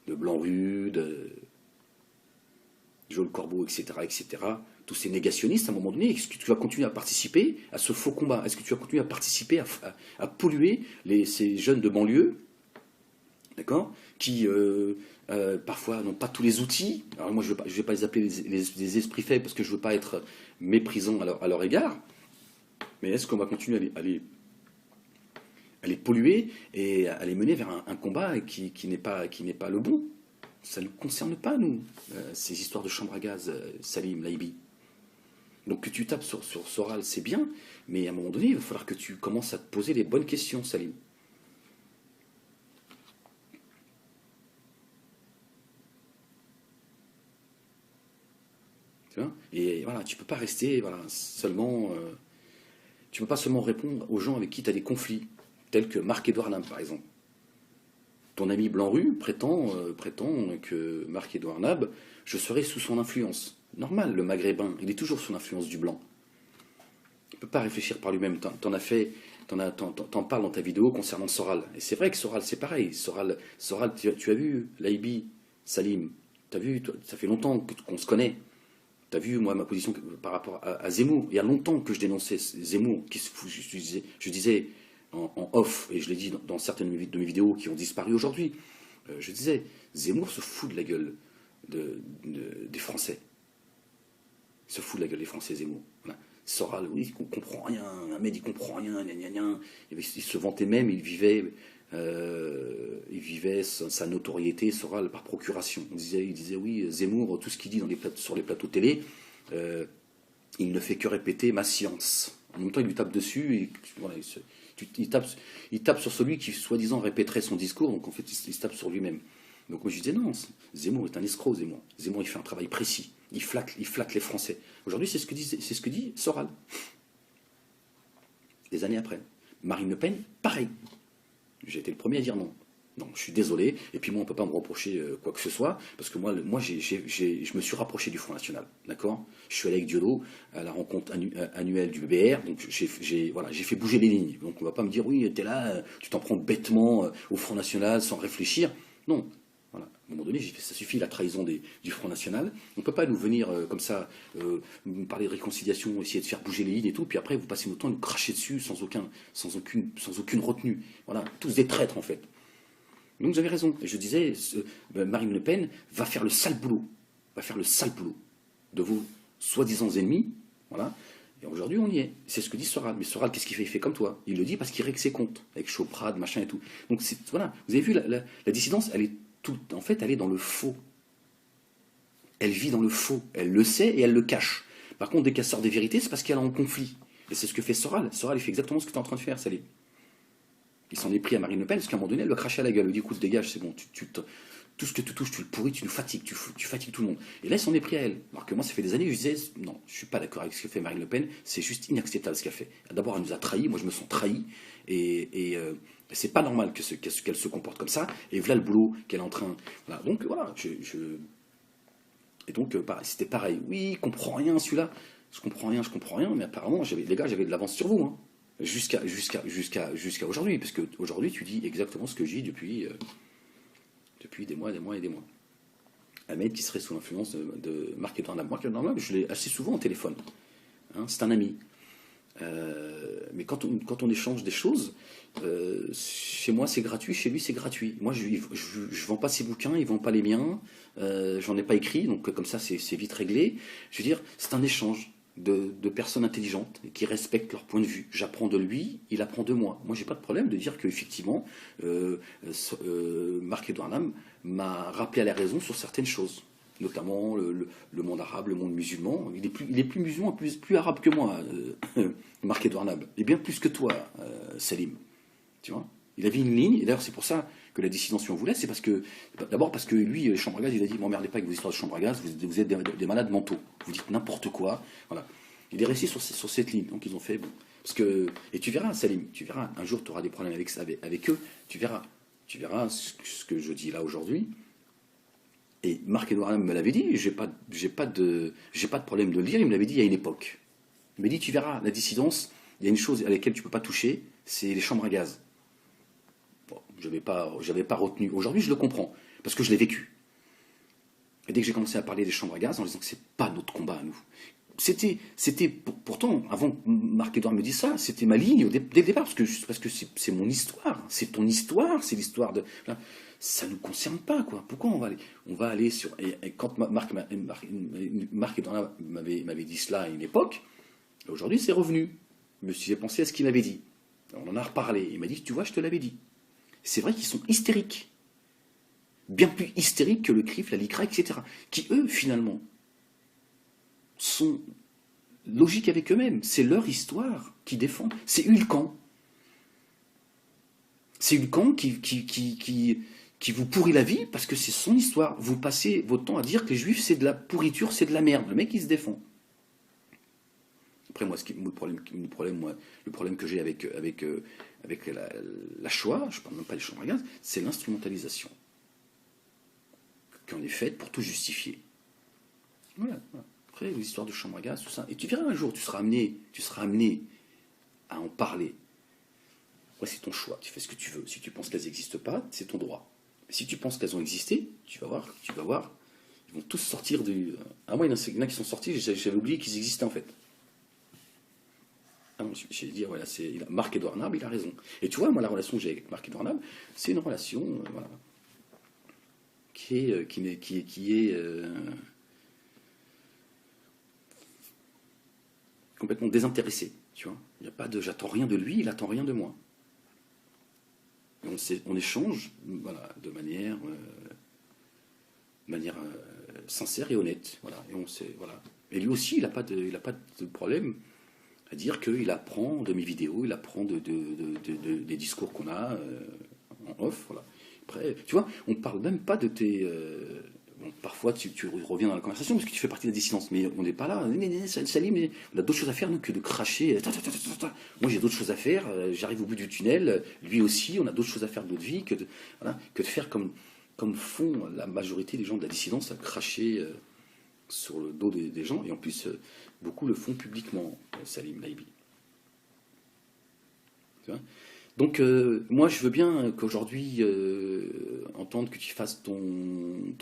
Blanc-Rue, de Joël Corbeau, etc., etc., tous ces négationnistes, à un moment donné, est-ce que tu vas continuer à participer à ce faux combat? Est-ce que tu vas continuer à participer à polluer ces jeunes de banlieue, d'accord, qui parfois n'ont pas tous les outils? Alors moi, je ne vais pas les appeler des esprits faibles parce que je ne veux pas être méprisant à leur égard, mais est-ce qu'on va continuer à les polluer et à les mener vers un combat qui n'est pas le bon? Ça ne nous concerne pas, nous, ces histoires de chambre à gaz, Salim, Laïbi. Donc que tu tapes sur Soral, c'est bien, mais à un moment donné, il va falloir que tu commences à te poser les bonnes questions, Salim. Tu vois? Et voilà, tu ne peux pas rester seulement... tu ne peux pas seulement répondre aux gens avec qui tu as des conflits, tels que Marc-Édouard Lam, par exemple. Ton ami Blanc-Rue prétend que Marc-Édouard Nab, je serai sous son influence. Normal, le maghrébin, il est toujours sous l'influence du blanc. Il ne peut pas réfléchir par lui-même. T'en parles dans ta vidéo concernant Soral. Et c'est vrai que Soral, c'est pareil. Soral, tu as vu, Laïbi, Salim, tu as vu, ça fait longtemps qu'on se connaît. Tu as vu, moi, ma position par rapport à Zemmour. Il y a longtemps que je dénonçais Zemmour. Je disais en off, et je l'ai dit dans certaines de mes vidéos qui ont disparu aujourd'hui, je disais, Zemmour se fout de la gueule des Français. Il se fout de la gueule des Français, Zemmour. Voilà. Soral, oui, il comprend rien, Ahmed, il comprend rien, gna gna gna. Il se vantait même, il vivait il vivait sa notoriété Soral par procuration. Il disait oui, Zemmour, tout ce qu'il dit sur les plateaux télé, il ne fait que répéter ma science. En même temps, il lui tape dessus et voilà, il tape sur celui qui soi-disant répéterait son discours, donc en fait il se tape sur lui-même. Donc moi je disais non, Zemmour est un escroc, Zemmour. Zemmour il fait un travail précis, il flatte les Français. Aujourd'hui c'est ce que dit Soral. Des années après. Marine Le Pen, pareil. J'ai été le premier à dire non. Non, je suis désolé. Et puis moi, on ne peut pas me reprocher quoi que ce soit, parce que moi je me suis rapproché du Front National, d'accord. Je suis allé avec Diolo à la rencontre annuelle du BBR, donc voilà, j'ai fait bouger les lignes. Donc on ne va pas me dire, oui, t'es là, tu t'en prends bêtement au Front National sans réfléchir. Non. Voilà. À un moment donné, j'ai fait, ça suffit la trahison du Front National. On ne peut pas nous venir comme ça, nous parler de réconciliation, essayer de faire bouger les lignes et tout, puis après vous passez notre temps à nous cracher dessus sans aucune retenue. Voilà, tous des traîtres en fait. Donc j'avais raison. Et je disais, Marine Le Pen va faire le sale boulot. Va faire le sale boulot de vos soi-disant ennemis. Voilà. Et aujourd'hui, on y est. C'est ce que dit Soral. Mais Soral, qu'est-ce qu'il fait? Il fait comme toi. Il le dit parce qu'il règle ses comptes. Avec Choprade, machin et tout. Donc voilà. Vous avez vu, la dissidence, en fait, elle est dans le faux. Elle vit dans le faux. Elle le sait et elle le cache. Par contre, dès qu'elle sort des vérités, c'est parce qu'elle est en conflit. Et c'est ce que fait Soral. Soral, il fait exactement ce que tu es en train de faire, Salim. Il s'en est pris à Marine Le Pen, parce qu'à un moment donné, elle lui a craché à la gueule. Elle lui dit, écoute, dégage, c'est bon, tout ce que tu touches, tu le pourris, tu nous fatigues, tu fatigues tout le monde. Et là, il s'en est pris à elle. Alors que moi, ça fait des années que je disais, non, je suis pas d'accord avec ce que fait Marine Le Pen, c'est juste inacceptable ce qu'elle fait. D'abord, elle nous a trahis, moi je me sens trahi, et c'est pas normal qu'elle se comporte comme ça, et voilà le boulot qu'elle est en train. Voilà. Donc voilà, et donc, c'était pareil. Oui, je comprends rien celui-là, je comprends rien, mais apparemment, les gars, j'avais de l'avance sur vous, hein. Jusqu'à aujourd'hui, parce qu'aujourd'hui tu dis exactement ce que je dis depuis des mois, des mois et des mois. Ahmed qui serait sous l'influence de Marc-Edouard Nab. Marc-Edouard Nab, je l'ai assez souvent au téléphone. Hein, c'est un ami. Mais quand on échange des choses, chez moi c'est gratuit, chez lui c'est gratuit. Moi je vends pas ses bouquins, il vend pas les miens, j'en ai pas écrit, donc comme ça c'est vite réglé. Je veux dire, c'est un échange de personnes intelligentes qui respectent leur point de vue. J'apprends de lui, il apprend de moi. Moi, j'ai pas de problème de dire qu'effectivement, Marc-Edouard Nam m'a rappelé à la raison sur certaines choses, notamment le monde arabe, le monde musulman. Il est plus musulman, plus arabe que moi, Marc-Edouard Nam. Il est bien plus que toi, Salim. Tu vois, il avait une ligne, et d'ailleurs c'est pour ça que la dissidence, si on voulait, c'est d'abord parce que lui, chambre à gaz, il a dit, m'emmerdez pas avec vos histoires de chambre à gaz, vous êtes des malades mentaux, vous dites n'importe quoi, voilà. Il est resté sur cette ligne, donc ils ont fait, bon, et tu verras, Salim, tu verras, un jour tu auras des problèmes avec eux, tu verras ce que je dis là aujourd'hui, et Marc-Edouard me l'avait dit, j'ai pas de problème de le dire, il me l'avait dit il y a une époque. Il m'a dit, tu verras, la dissidence, il y a une chose à laquelle tu peux pas toucher, c'est les chambres à gaz. Bon, j'avais pas retenu. Aujourd'hui, je le comprends, parce que je l'ai vécu. Et dès que j'ai commencé à parler des chambres à gaz, en disant que c'est pas notre combat à nous. Pourtant, avant que Marc-Edouard me dise ça, c'était ma ligne dès le départ, parce que c'est mon histoire, c'est ton histoire, c'est l'histoire de. Là, ça nous concerne pas, quoi. Pourquoi on va aller sur. Et quand Marc-Edouard m'avait dit cela à une époque, aujourd'hui c'est revenu. Je me suis pensé à ce qu'il m'avait dit. On en a reparlé. Il m'a dit, tu vois, je te l'avais dit. C'est vrai qu'ils sont hystériques. Bien plus hystériques que le CRIF, la LICRA, etc. Qui, eux, finalement, sont logiques avec eux-mêmes. C'est leur histoire qu'ils défendent. C'est Hulcan. C'est Hulcan qui vous pourrit la vie parce que c'est son histoire. Vous passez votre temps à dire que les juifs, c'est de la pourriture, c'est de la merde. Le mec, il se défend. Après, moi, le problème que j'ai avec la Shoah, je ne parle même pas des chambres à gaz, c'est l'instrumentalisation qu'on est faite pour tout justifier. Voilà. Après, les histoires de chambres à gaz, tout ça. Et tu verras un jour, tu seras amené à en parler. Ouais, c'est ton choix, tu fais ce que tu veux. Si tu penses qu'elles n'existent pas, c'est ton droit. Mais si tu penses qu'elles ont existé, tu vas voir, ils vont tous sortir du. Ah, moi, il y en a qui sont sortis, j'avais oublié qu'ils existaient en fait. Ah non, j'ai dit, voilà, Marc-Edouard Nab, il a raison. Et tu vois, moi, la relation que j'ai avec Marc-Edouard Nab, c'est une relation voilà, qui est complètement désintéressée. Tu vois, il n'y a pas de, j'attends rien de lui, il attend rien de moi. On échange voilà, de manière sincère et honnête. Voilà, voilà. Et lui aussi, il a pas de problème à dire qu'il apprend de mes vidéos, il apprend des discours qu'on a en off. Voilà. Après, tu vois, on ne parle même pas de tes. Bon, parfois, tu reviens dans la conversation parce que tu fais partie de la dissidence, mais on n'est pas là. Salim, mais on a d'autres choses à faire nous, que de cracher. Moi, j'ai d'autres choses à faire. J'arrive au bout du tunnel. Lui aussi, on a d'autres choses à faire de notre vie voilà, que de faire comme font la majorité des gens de la dissidence, à cracher sur le dos des gens. Et en plus, beaucoup le font publiquement, Salim Laibi. Tu vois. Donc, moi, je veux bien qu'aujourd'hui, entendre que tu fasses ton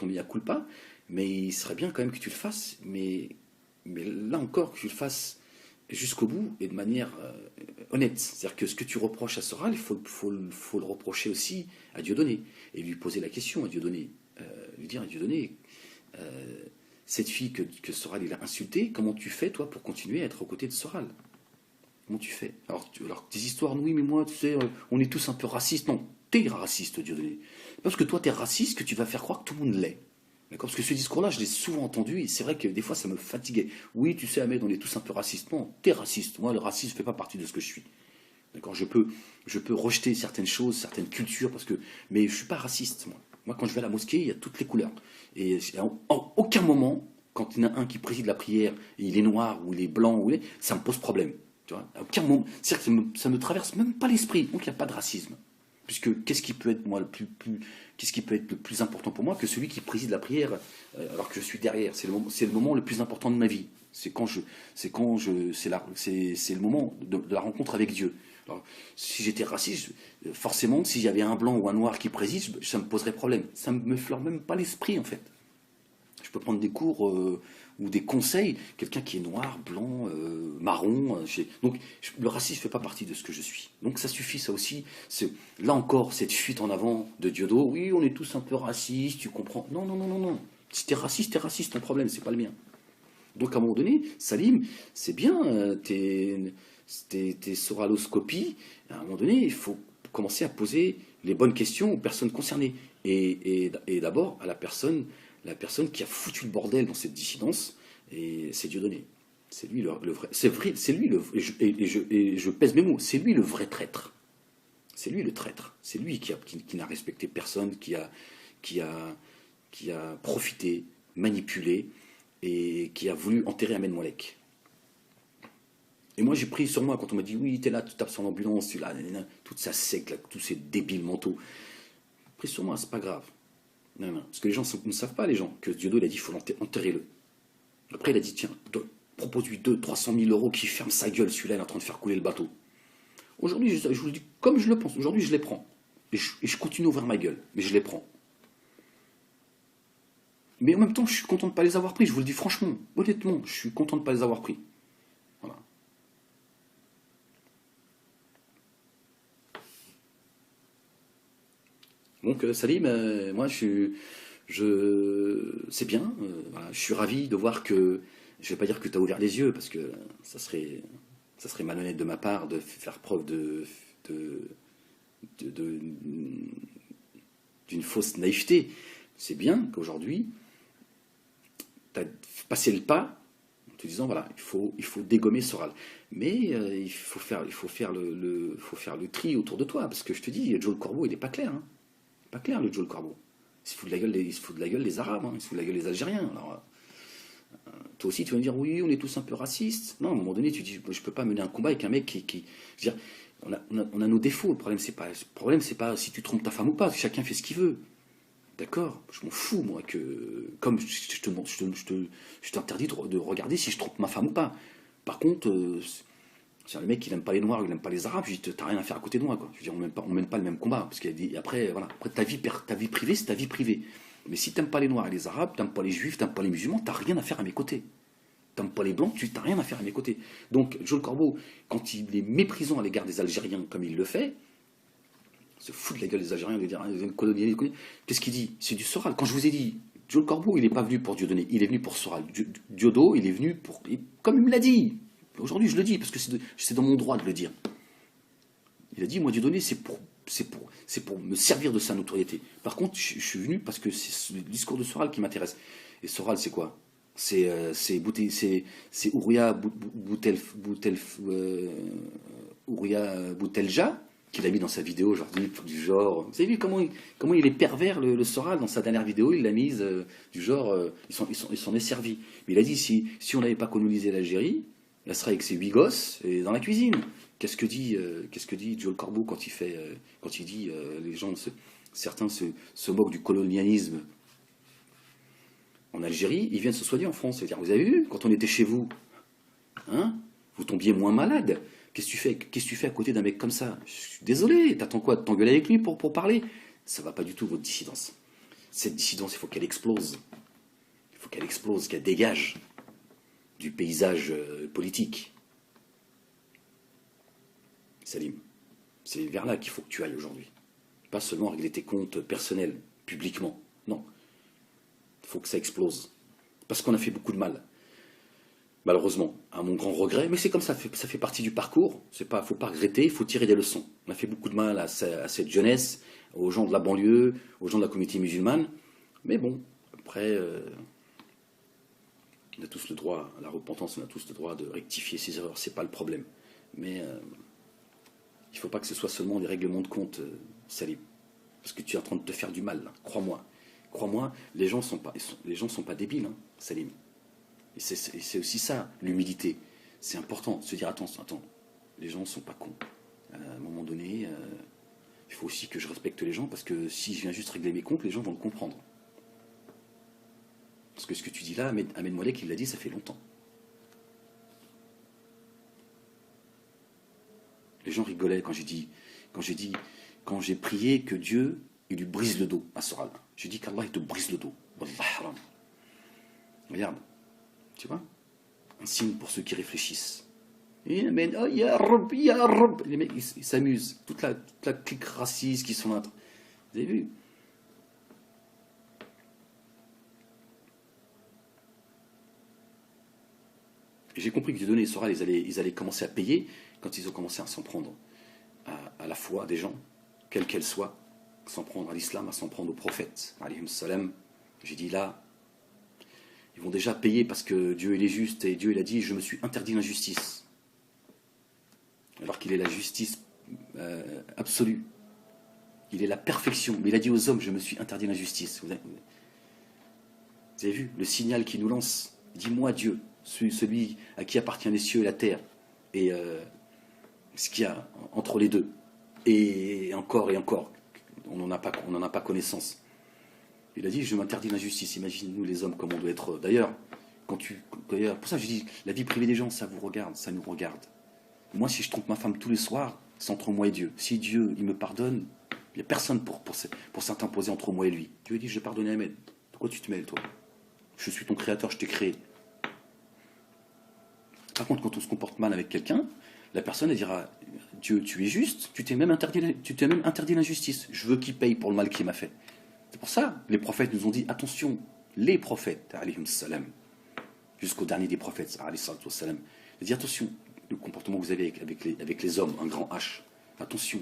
mea culpa, mais il serait bien quand même que tu le fasses, mais là encore, que tu le fasses jusqu'au bout et de manière honnête. C'est-à-dire que ce que tu reproches à Soral, il faut le reprocher aussi à Dieudonné, et lui poser la question à Dieudonné, lui dire à Dieudonné, cette fille que Soral il a insultée, comment tu fais, toi, pour continuer à être aux côtés de Soral? Comment tu fais? Alors, tes histoires, oui, mais moi, tu sais, on est tous un peu racistes. Non, t'es raciste, Dieudonné. Parce que toi, t'es raciste, que tu vas faire croire que tout le monde l'est. D'accord? Parce que ce discours-là, je l'ai souvent entendu, et c'est vrai que des fois, ça me fatiguait. Oui, tu sais, Ahmed, on est tous un peu racistes. Non, t'es raciste. Moi, le racisme ne fait pas partie de ce que je suis. D'accord? Je peux rejeter certaines choses, certaines cultures, mais je ne suis pas raciste, moi. Moi, quand je vais à la mosquée, il y a toutes les couleurs. Et en aucun moment, quand il y en a un qui préside la prière, et il est noir, ou il est blanc, ça me pose problème. Tu vois, à aucun moment. C'est-à-dire que ça me traverse même pas l'esprit. Donc il n'y a pas de racisme. Puisque qu'est-ce qui peut être qu'est-ce qui peut être le plus important pour moi que celui qui préside la prière alors que je suis derrière? C'est le moment le plus important de ma vie. C'est le moment de la rencontre avec Dieu. Alors, si j'étais raciste, forcément, s'il y avait un blanc ou un noir qui préside, ça me poserait problème. Ça ne me fleure même pas l'esprit, en fait. Je peux prendre des cours ou des conseils, quelqu'un qui est noir, blanc, marron. Donc le racisme ne fait pas partie de ce que je suis. Donc ça suffit, ça aussi. Là encore, cette fuite en avant de Diodo, oui, on est tous un peu racistes, tu comprends. Non, non, non, non, non. Si t'es raciste, ton problème, c'est pas le mien. Donc à un moment donné, Salim, c'est bien, tes soraloscopies, à un moment donné, il faut commencer à poser les bonnes questions aux personnes concernées. Et d'abord à la personne qui a foutu le bordel dans cette dissidence, et c'est Dieudonné. C'est lui le vrai. C'est vrai, c'est lui le. Et je pèse mes mots. C'est lui le vrai traître. C'est lui le traître. C'est lui qui n'a respecté personne, qui a profité, manipulé, et qui a voulu enterrer Ahmed Moalek. Et moi, j'ai pris sur moi quand on m'a dit oui, t'es là, tu tapes sur l'ambulance, tu là, toute sa secte, là, tous ces débiles mentaux. J'ai pris sur moi, c'est pas grave. Non, non, parce que les gens ne savent pas, les gens, que Diodo, il a dit, il faut enterrer-le. Après, il a dit, tiens, propose-lui 300 000 euros qui ferme sa gueule, celui-là, il est en train de faire couler le bateau. Aujourd'hui, je vous le dis comme je le pense, aujourd'hui, je les prends. Et je continue à ouvrir ma gueule, mais je les prends. Mais en même temps, je suis content de ne pas les avoir pris, je vous le dis franchement, honnêtement, je suis content de ne pas les avoir pris. Voilà. Donc, Salim, moi, c'est bien. Voilà, je suis ravi de voir que. Je ne vais pas dire que tu as ouvert les yeux, parce que ça serait malhonnête de ma part de faire preuve d'une fausse naïveté. C'est bien qu'aujourd'hui, tu as passé le pas en te disant voilà, il faut dégommer Soral. Mais il faut faire le tri autour de toi, parce que je te dis, Joe le Corbeau, il n'est pas clair. Hein. Pas clair, le Joe le Corbeau. Il se fout de la gueule des Arabes, hein, il se fout de la gueule des Algériens. Alors, toi aussi, tu vas me dire, oui, on est tous un peu racistes. Non, à un moment donné, tu dis, je peux pas mener un combat avec un mec qui je veux dire, on a nos défauts. Le problème, c'est pas si tu trompes ta femme ou pas. Chacun fait ce qu'il veut. D'accord? Je m'en fous, moi, comme je t'interdis de regarder si je trompe ma femme ou pas. Par contre, c'est le mec, il n'aime pas les Noirs, il n'aime pas les Arabes, je dis, t'as rien à faire à côté de moi, quoi. Je veux dire, on mène pas le même combat. Parce après, voilà, après ta vie privée, c'est ta vie privée. Mais si t'aimes pas les Noirs et les Arabes, t'aimes pas les Juifs, t'aimes pas les musulmans, t'as rien à faire à mes côtés. T'aimes pas les Blancs, tu t'as rien à faire à mes côtés. Donc, Joe le Corbeau, quand il est méprisant à l'égard des Algériens comme il le fait, se fout de la gueule des Algériens, de dire, qu'est-ce qu'il dit? C'est du Soral. Quand je vous ai dit, Joe le Corbeau, il n'est pas venu pour Dieudonné, il est venu pour Soral. Diodo, il est venu pour. Comme il me l'a dit. Aujourd'hui, je le dis, parce que c'est dans mon droit de le dire. Il a dit, moi, Dieudonné, c'est c'est pour me servir de sa notoriété. Par contre, je suis venu parce que c'est le discours de Soral qui m'intéresse. Et Soral, c'est quoi? C'est Ouria Boutelja qui l'a mis dans sa vidéo aujourd'hui, du genre. Vous avez vu comment il est pervers, le Soral, dans sa dernière vidéo, il l'a mise du genre, il s'en est servi. Mais il a dit, si on n'avait pas colonisé l'Algérie, elle serait avec ses 8 gosses et dans la cuisine. Qu'est-ce que dit Joel Corbeau quand il dit certains se moquent du colonialisme en Algérie, ils viennent se soigner en France. C'est-à-dire, vous avez vu, quand on était chez vous, hein, vous tombiez moins malade. Qu'est-ce que tu fais à côté d'un mec comme ça? Je suis désolé, t'attends quoi? De t'engueuler avec lui pour parler? Ça va pas du tout, votre dissidence. Cette dissidence, il faut qu'elle explose. Il faut qu'elle explose, qu'elle dégage du paysage politique. Salim, c'est vers là qu'il faut que tu ailles aujourd'hui. Pas seulement régler tes comptes personnels, publiquement. Non. Il faut que ça explose. Parce qu'on a fait beaucoup de mal. Malheureusement, à mon grand regret, mais c'est comme ça fait partie du parcours. Il ne faut pas regretter, il faut tirer des leçons. On a fait beaucoup de mal à cette jeunesse, aux gens de la banlieue, aux gens de la communauté musulmane. Mais bon, après, on a tous le droit à la repentance, on a tous le droit de rectifier ses erreurs, c'est pas le problème. Mais il ne faut pas que ce soit seulement des règlements de compte, Salim. Parce que tu es en train de te faire du mal, là. Crois-moi. Crois-moi, les gens sont pas débiles, hein, Salim. Et c'est aussi ça, l'humilité. C'est important de se dire, attends, les gens ne sont pas cons. À un moment donné, il faut aussi que je respecte les gens, parce que si je viens juste régler mes comptes, les gens vont le comprendre. Parce que ce que tu dis là, Ahmed Moalek, il l'a dit, ça fait longtemps. Les gens rigolaient quand j'ai prié que Dieu, il lui brise le dos à Soral. J'ai dit qu'Allah, il te brise le dos. Wallah haram. Regarde. Tu vois? Un signe pour ceux qui réfléchissent. Et oh, ya Rab, ya Rab. Les mecs, ils s'amusent. Toute la clique raciste qui sont là. Vous avez vu? J'ai compris que Dieu donné, Soral, ils allaient commencer à payer quand ils ont commencé à s'en prendre à la foi des gens, quelle qu'elle soit, s'en prendre à l'islam, à s'en prendre au prophète. Alayhim salam. J'ai dit là, ils vont déjà payer parce que Dieu il est juste et Dieu il a dit je me suis interdit l'injustice. Alors qu'il est la justice absolue. Il est la perfection. Mais il a dit aux hommes je me suis interdit l'injustice. Vous avez vu le signal qu'il nous lance? Dis-moi Dieu, celui à qui appartient les cieux et la terre et ce qu'il y a entre les deux. Et encore, on n'en a pas connaissance. Il a dit, je m'interdis l'injustice. Imagine-nous les hommes, comment on doit être. D'ailleurs, pour ça je dis, la vie privée des gens, ça vous regarde, ça nous regarde. Moi, si je trompe ma femme tous les soirs, c'est entre moi et Dieu. Si Dieu, il me pardonne, il n'y a personne pour s'interposer entre moi et lui. Dieu dit, je vais pardonner Ahmed. Pourquoi tu te mêles, toi? Je suis ton créateur, je t'ai créé. Par contre, quand on se comporte mal avec quelqu'un, la personne, elle dira, Dieu, tu es juste, tu t'es même interdit l'injustice. Je veux qu'il paye pour le mal qu'il m'a fait. C'est pour ça, les prophètes nous ont dit, attention, les prophètes, alayhim salam, jusqu'au dernier des prophètes, alayhi salam, il dit, attention, le comportement que vous avez avec les hommes, un grand H, attention.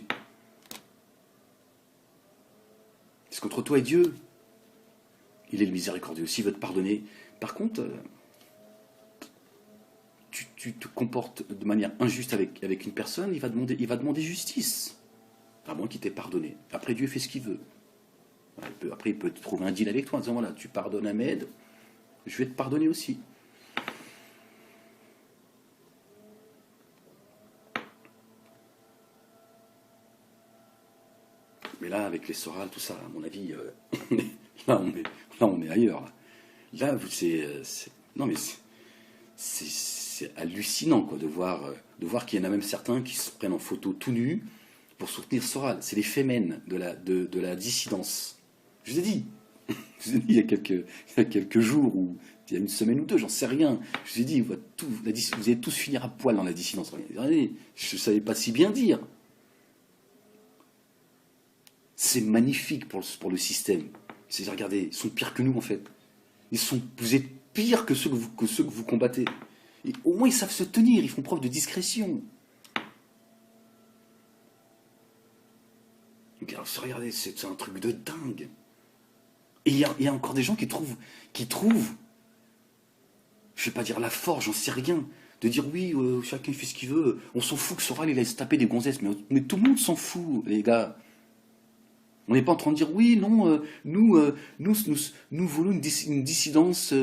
Parce qu'entre toi et Dieu, il est le miséricordieux, s'il veut te pardonner. Par contre, tu te comportes de manière injuste avec une personne, il va demander justice. À moins qu'il t'ait pardonné. Après, Dieu fait ce qu'il veut. Après, il peut te trouver un deal avec toi en disant, voilà, tu pardonnes Ahmed, je vais te pardonner aussi. Mais là, avec les Soral, tout ça, à mon avis, là, on est ailleurs. Là, non, mais c'est hallucinant quoi, de voir qu'il y en a même certains qui se prennent en photo tout nus pour soutenir Soral. C'est les fémènes de la dissidence. Je vous ai dit il y a quelques jours, ou il y a une semaine ou deux, j'en sais rien. Je vous ai dit, vous allez tous finir à poil dans la dissidence. Regardez, je ne savais pas si bien dire. C'est magnifique pour le système. C'est regardez, ils sont pires que nous en fait. Vous êtes pires que ceux que vous combattez. Et au moins ils savent se tenir, ils font preuve de discrétion. regardez, c'est un truc de dingue. Et il y a encore des gens qui trouvent, je vais pas dire la force, j'en sais rien, de dire oui, chacun fait ce qu'il veut, on s'en fout que Soral il aille se taper des gonzesses, mais tout le monde s'en fout, les gars. On n'est pas en train de dire oui, non, nous voulons une dissidence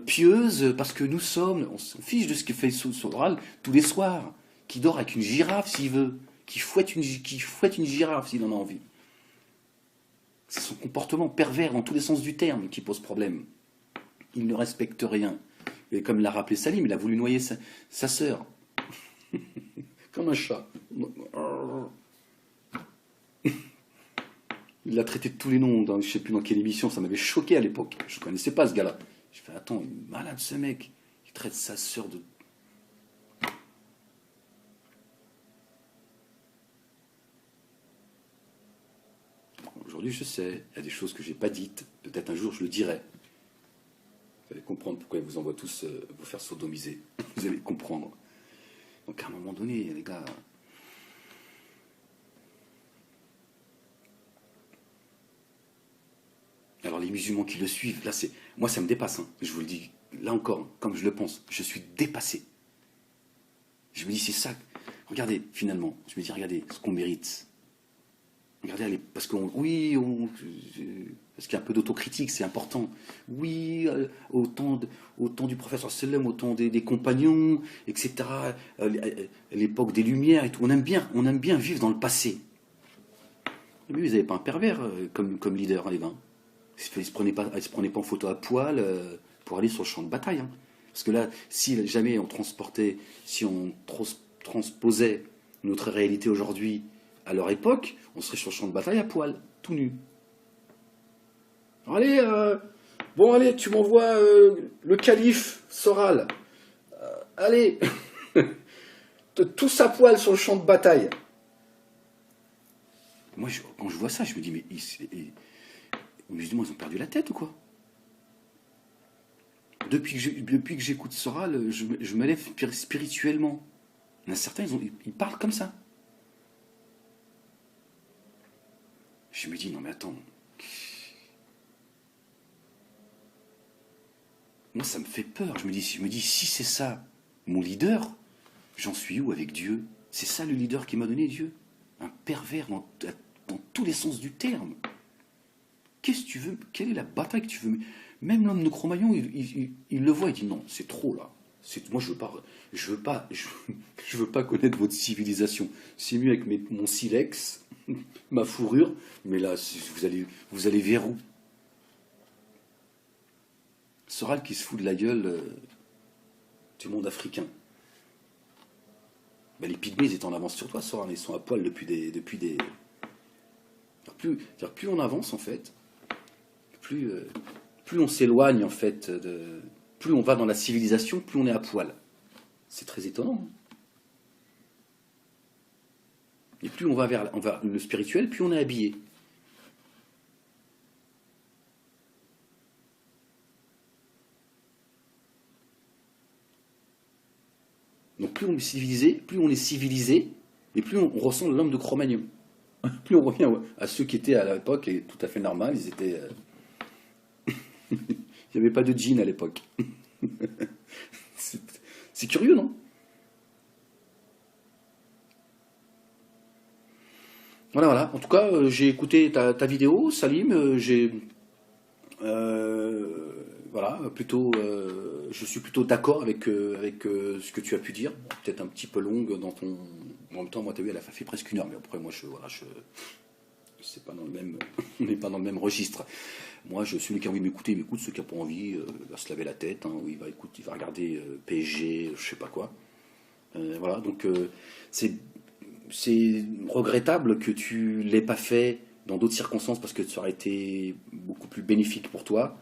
pieuse parce que nous sommes. On s'en fiche de ce que fait Soral tous les soirs, qui dort avec une girafe s'il veut, qui fouette une girafe s'il en a envie. C'est son comportement pervers dans tous les sens du terme qui pose problème. Il ne respecte rien. Et comme l'a rappelé Salim, il a voulu noyer sa sœur. Comme un chat. Il l'a traité de tous les noms, je ne sais plus dans quelle émission, ça m'avait choqué à l'époque. Je ne connaissais pas ce gars-là. Je fais, attends, il est malade ce mec. Il traite sa sœur de... Aujourd'hui, je sais, il y a des choses que je n'ai pas dites. Peut-être un jour, je le dirai. Vous allez comprendre pourquoi ils vous envoient tous vous faire sodomiser. Vous allez comprendre. Donc à un moment donné, les gars... Alors les musulmans qui le suivent, là c'est... Moi ça me dépasse, hein. Je vous le dis, là encore, comme je le pense, je suis dépassé. Je me dis c'est ça. Regardez, finalement, je me dis regardez ce qu'on mérite. Regardez, allez, parce qu'il y a un peu d'autocritique, c'est important. Oui, au temps du professeur Sallam, au temps des compagnons, etc. À l'époque des Lumières et tout. On aime bien vivre dans le passé. Mais vous n'avez pas un pervers comme leader, hein, les gars. Il ne se prenait pas en photo à poil pour aller sur le champ de bataille. Hein. Parce que là, si jamais si on transposait notre réalité aujourd'hui à leur époque, on serait sur le champ de bataille à poil, tout nu. Alors allez, tu m'envoies le calife Soral. Allez, tous à poil sur le champ de bataille. Moi, quand je vois ça, je me dis, mais les musulmans, ils ont perdu la tête ou quoi? Depuis que j'écoute Soral, je me lève spirituellement. Il y en a certains, ils parlent comme ça. Je me dis, non mais attends. Moi, ça me fait peur. Je me dis, si c'est ça, mon leader, j'en suis où avec Dieu? C'est ça le leader qui m'a donné Dieu? Un pervers dans tous les sens du terme. Qu'est-ce que tu veux? Quelle est la bataille que tu veux? Même l'homme de Cro-Magnon, il le voit, il dit non, c'est trop là. Moi, je veux pas connaître votre civilisation. C'est mieux avec mon silex, ma fourrure, mais là, vous allez vers où? Soral qui se fout de la gueule du monde africain. Ben, les pygmées, ils étaient en avance sur toi, Soral. Ils sont à poil depuis des... Plus on avance, en fait, plus on s'éloigne, en fait, plus on va dans la civilisation, plus on est à poil. C'est très étonnant. Et plus on va vers le spirituel, plus on est habillé. Donc plus on est civilisé, et plus on ressent l'homme de Cro-Magnon. Plus on revient à ceux qui étaient à l'époque, et tout à fait normal, ils étaient... Il n'y avait pas de jean à l'époque. C'est curieux, non? Voilà. En tout cas, j'ai écouté ta vidéo, Salim. Voilà, je suis plutôt d'accord avec ce que tu as pu dire. Peut-être un petit peu longue dans ton... En même temps, moi, tu as vu, elle a fait presque 1 heure. Mais après, moi, c'est pas dans le même... On n'est pas dans le même registre. Moi, celui qui a envie de m'écouter, il m'écoute. Ceux qui n'ont pas envie, va se laver la tête. Hein, il va regarder PSG, je sais pas quoi. Voilà, donc c'est regrettable que tu l'aies pas fait dans d'autres circonstances parce que ça aurait été beaucoup plus bénéfique pour toi,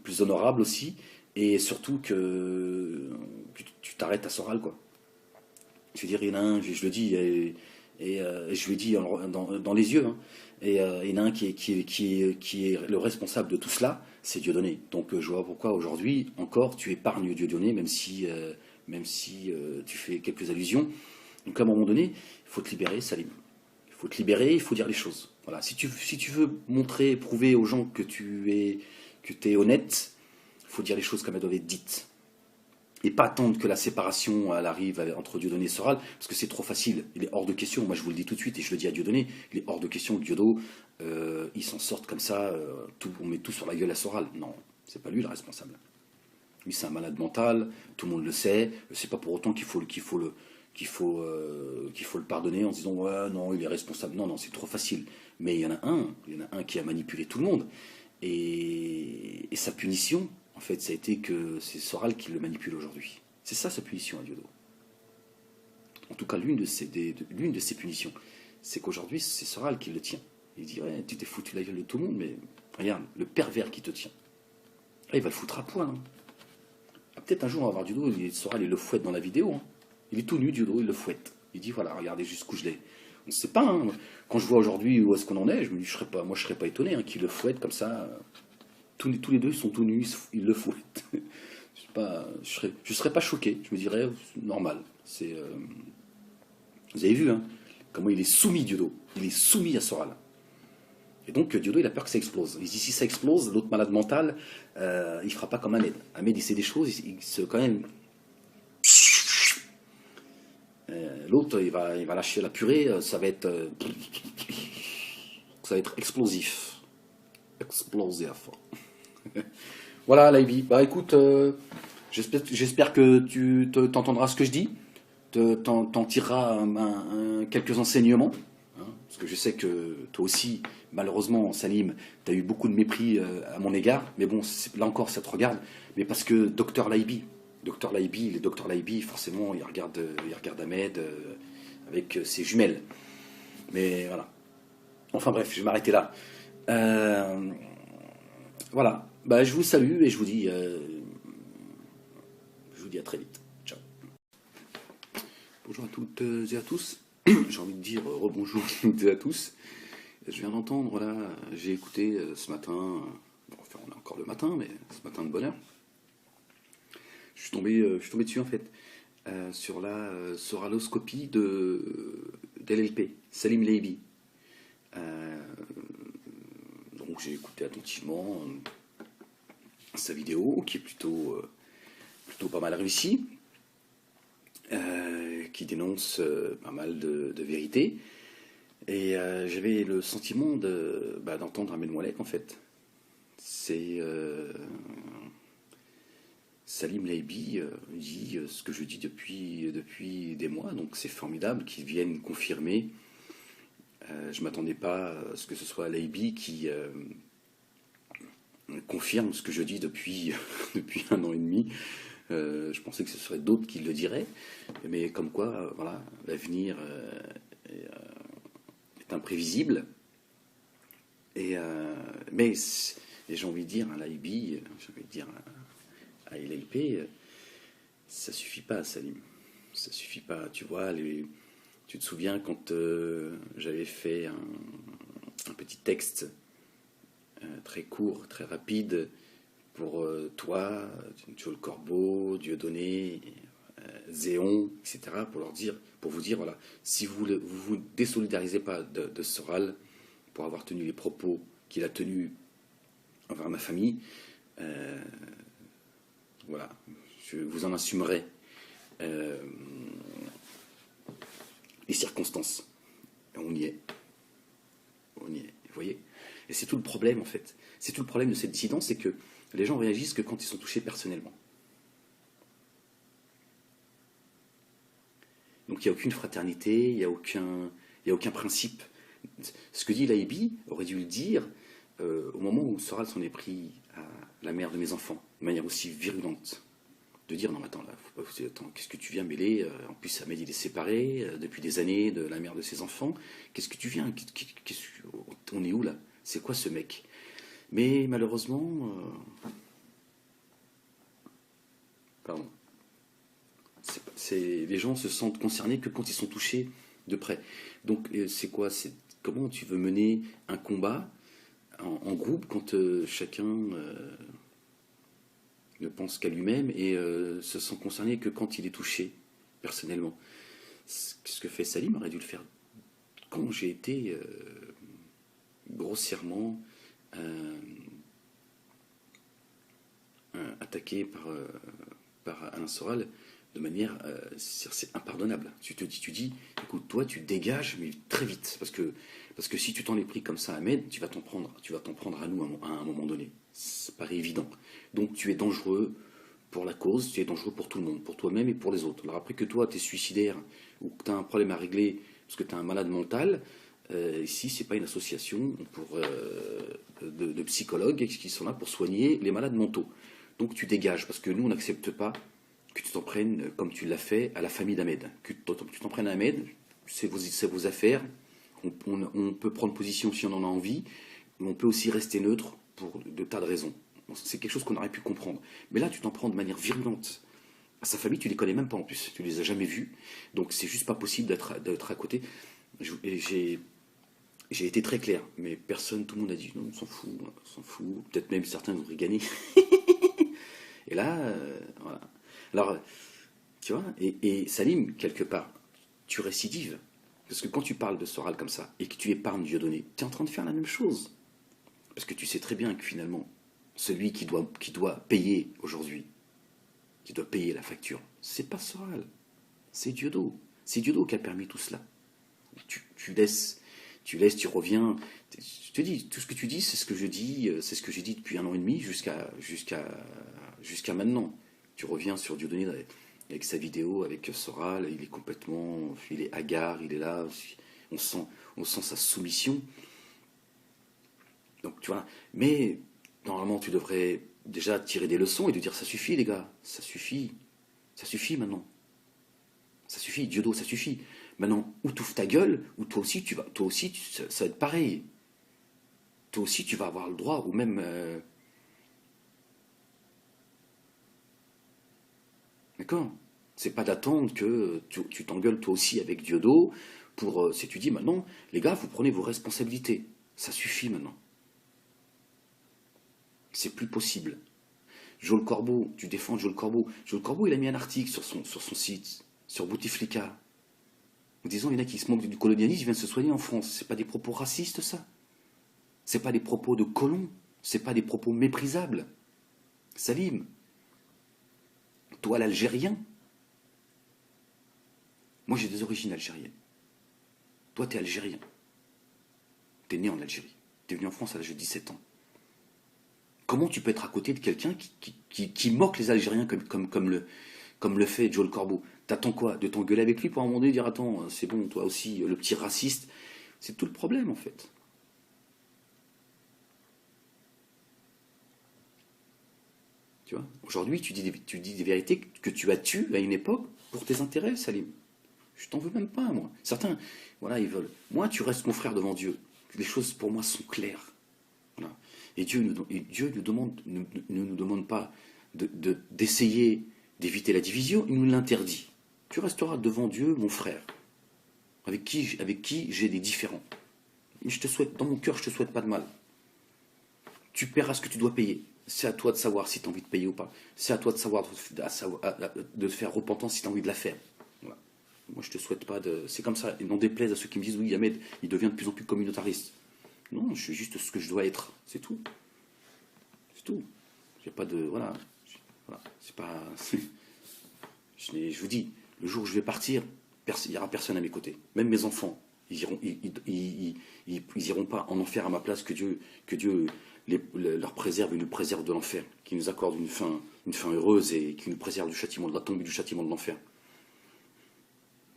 plus honorable aussi, et surtout que tu t'arrêtes à Soral, quoi. Je veux dire, il y en a un, je le dis, et je lui dis dans les yeux, hein, et il y en a un qui est le responsable de tout cela, c'est Dieudonné. Donc je vois pourquoi aujourd'hui encore tu épargnes Dieudonné, même si tu fais quelques allusions. Donc à un moment donné, il faut te libérer, Salim. Il faut te libérer, il faut dire les choses. Voilà. Si tu veux montrer, prouver aux gens que tu es honnête, il faut dire les choses comme elles doivent être dites. Et pas attendre que la séparation elle arrive entre Dieudonné et Soral, parce que c'est trop facile. Il est hors de question, moi je vous le dis tout de suite, et je le dis à Dieudonné, il est hors de question que Diodo, il s'en sorte comme ça, on met tout sur la gueule à Soral. Non, c'est pas lui le responsable. Lui c'est un malade mental, tout le monde le sait, c'est pas pour autant qu'il faut le pardonner en se disant ouais non il est responsable. Non, non, c'est trop facile. Mais il y en a un qui a manipulé tout le monde. Et sa punition, en fait, ça a été que c'est Soral qui le manipule aujourd'hui. C'est ça sa punition à Diodo. En tout cas, l'une de ses punitions, c'est qu'aujourd'hui, c'est Soral qui le tient. Il dit ouais, tu t'es foutu la gueule de tout le monde, mais regarde, le pervers qui te tient. Là, il va le foutre à poil. Hein. Ah, peut-être un jour, on va voir Diodo, Soral, il le fouette dans la vidéo. Hein. Il est tout nu, Diodo, il le fouette. Il dit voilà, regardez jusqu'où je l'ai. On ne sait pas. Hein. Quand je vois aujourd'hui où est-ce qu'on en est, je me dis, moi, je serais pas étonné qu'il le fouette comme ça. Tous les deux sont tout nus, ils le fouettent. Je serais pas choqué. Je me dirais normal. Vous avez vu hein, comment il est soumis, Diodo. Il est soumis à Soral. Et donc Diodo, il a peur que ça explose. Il dit si ça explose, l'autre malade mental, il fera pas comme Ahmed. Ahmed, il sait des choses, il se quand même. L'autre, il va lâcher la purée, ça va être explosif. Explosif. Voilà, Laibi. Bah écoute, j'espère que tu t'entendras ce que je dis, t'en tireras quelques enseignements, hein, parce que je sais que toi aussi, malheureusement, Salim, tu as eu beaucoup de mépris à mon égard, mais bon, là encore, ça te regarde, mais parce que Docteur Laibi, les Docteur Laibi, forcément, ils regardent Ahmed avec ses jumelles. Mais voilà. Enfin bref, je vais m'arrêter là. Voilà. Bah, je vous salue et je vous dis à très vite. Ciao. Bonjour à toutes et à tous. J'ai envie de dire rebonjour à toutes et à tous. Je viens d'entendre, là, j'ai écouté ce matin, enfin on est encore le matin, mais ce matin de bonne heure. Je suis tombé dessus en fait, sur la soraloscopie d'LLP, Salim Laibi. Donc j'ai écouté attentivement sa vidéo, qui est plutôt pas mal réussie, qui dénonce pas mal de vérités. Et j'avais le sentiment d'entendre Ahmed Moalek en fait. C'est Salim Laibi dit ce que je dis depuis des mois, donc c'est formidable qu'ils viennent confirmer. Je ne m'attendais pas à ce que ce soit Laibi qui confirme ce que je dis depuis 1 an et demi. Je pensais que ce serait d'autres qui le diraient, mais comme quoi, voilà, l'avenir est imprévisible. Mais j'ai envie de dire à Laibi, j'ai envie de dire à LLP, ça suffit pas, Salim. Ça suffit pas. Tu vois, tu te souviens quand j'avais fait un petit texte très court, très rapide pour toi, Joel Corbeau, Dieudonné, Zéon, etc., pour vous dire, voilà, si vous vous désolidarisez pas de Soral pour avoir tenu les propos qu'il a tenus envers ma famille, voilà, vous en assumerez les circonstances. Et on y est. Vous voyez ? Et c'est tout le problème, en fait. C'est tout le problème de cette dissidence, c'est que les gens réagissent que quand ils sont touchés personnellement. Donc il n'y a aucune fraternité, il n'y a aucun principe. Ce que dit Laibi aurait dû le dire au moment où Soral s'en est pris à la mère de mes enfants, de manière aussi virulente. De dire, non mais attends, là, qu'est-ce que tu viens mêler en plus, Ahmed, il est séparé depuis des années de la mère de ses enfants. Qu'est-ce que tu viens on est où, là? C'est quoi, ce mec? Mais malheureusement... pardon. Les gens se sentent concernés que quand ils sont touchés de près. Donc, c'est quoi? Comment tu veux mener un combat en groupe quand chacun... ne pense qu'à lui-même et se sent concerné que quand il est touché, personnellement. Ce que fait Salim aurait dû le faire quand j'ai été grossièrement euh, attaqué par Alain Soral de manière, c'est impardonnable. Tu dis, écoute, toi, tu dégages, mais très vite, parce que si tu t'en es pris comme ça à Ahmed, tu vas t'en prendre à nous à un moment donné. Ça paraît évident. Donc tu es dangereux pour la cause, tu es dangereux pour tout le monde, pour toi-même et pour les autres. Alors après que toi, tu es suicidaire ou que tu as un problème à régler parce que tu es un malade mental, ici, c'est pas une association de psychologues qui sont là pour soigner les malades mentaux. Donc tu dégages, parce que nous, on n'accepte pas que tu t'en prennes, comme tu l'as fait, à la famille d'Ahmed. Que tu t'en prennes à Ahmed, c'est vos affaires. On peut prendre position si on en a envie, mais on peut aussi rester neutre pour de tas de raisons. C'est quelque chose qu'on aurait pu comprendre. Mais là, tu t'en prends de manière virulente à sa famille, tu les connais même pas en plus, tu les as jamais vus. Donc c'est juste pas possible d'être à côté. J'ai été très clair, mais personne, tout le monde a dit non, on s'en fout. Peut-être même certains vont riganer. Et là, voilà. Alors, tu vois, et Salim, quelque part, tu récidives. Parce que quand tu parles de Soral comme ça, et que tu épargnes Dieudonné, tu es en train de faire la même chose. Parce que tu sais très bien que finalement, celui qui doit payer aujourd'hui, qui doit payer la facture, c'est pas Soral, c'est Diodo. C'est Diodo qui a permis tout cela. Tu laisses, tu reviens. Je te dis, tout ce que tu dis, c'est ce que je dis, c'est ce que j'ai dit depuis 1 an et demi jusqu'à maintenant. Tu reviens sur Dieudonné avec sa vidéo, avec Soral, il est hagard, il est là, on sent sa soumission. Donc tu vois, mais normalement tu devrais déjà tirer des leçons et te dire ça suffit les gars, ça suffit maintenant, ça suffit, Diodo, ça suffit. Maintenant, ou t'ouvres ta gueule, ou toi aussi ça va être pareil. Toi aussi tu vas avoir le droit, ou même, d'accord. C'est pas d'attendre que tu t'engueules toi aussi avec Diodo si tu dis maintenant, les gars, vous prenez vos responsabilités. Ça suffit maintenant. C'est plus possible. Joel Corbeau, tu défends Joel Corbeau. Joel Corbeau, il a mis un article sur son site, sur Bouteflika, en disant il y en a qui se moquent du colonialisme, ils viennent se soigner en France. C'est pas des propos racistes, ça. C'est pas des propos de colons. C'est pas des propos méprisables. Salim, toi l'Algérien, moi j'ai des origines algériennes. Toi t'es algérien. T'es né en Algérie. T'es venu en France à l'âge de 17 ans. Comment tu peux être à côté de quelqu'un qui moque les Algériens comme le fait Joel Corbeau? T'attends quoi? De t'engueuler avec lui pour un moment donné dire attends, c'est bon, toi aussi, le petit raciste. C'est tout le problème en fait. Tu vois, aujourd'hui, tu dis des vérités que tu as tues à une époque pour tes intérêts, Salim. Je t'en veux même pas, moi. Certains, voilà, ils veulent. Moi, tu restes mon frère devant Dieu. Les choses pour moi sont claires. Voilà. Et Dieu ne nous demande pas d'essayer d'éviter la division, il nous l'interdit. Tu resteras devant Dieu, mon frère, avec qui j'ai des différends. Et je te souhaite, dans mon cœur, je te souhaite pas de mal. Tu paieras ce que tu dois payer. C'est à toi de savoir si tu as envie de payer ou pas. C'est à toi de savoir de faire repentance si tu as envie de la faire. Voilà. Moi, je te souhaite pas de. C'est comme ça. Et n'en déplaise à ceux qui me disent oui, Ahmed, il devient de plus en plus communautariste. Non, je suis juste ce que je dois être. C'est tout. C'est tout. J'ai pas de. Voilà. Voilà. C'est pas. Je vous dis, le jour où je vais partir, il n'y aura personne à mes côtés. Même mes enfants. Ils iront pas en enfer à ma place. Que Dieu leur préserve et nous préserve de l'enfer. Qu'il nous accorde une fin heureuse et qu'il nous préserve du châtiment de la tombe et du châtiment de l'enfer.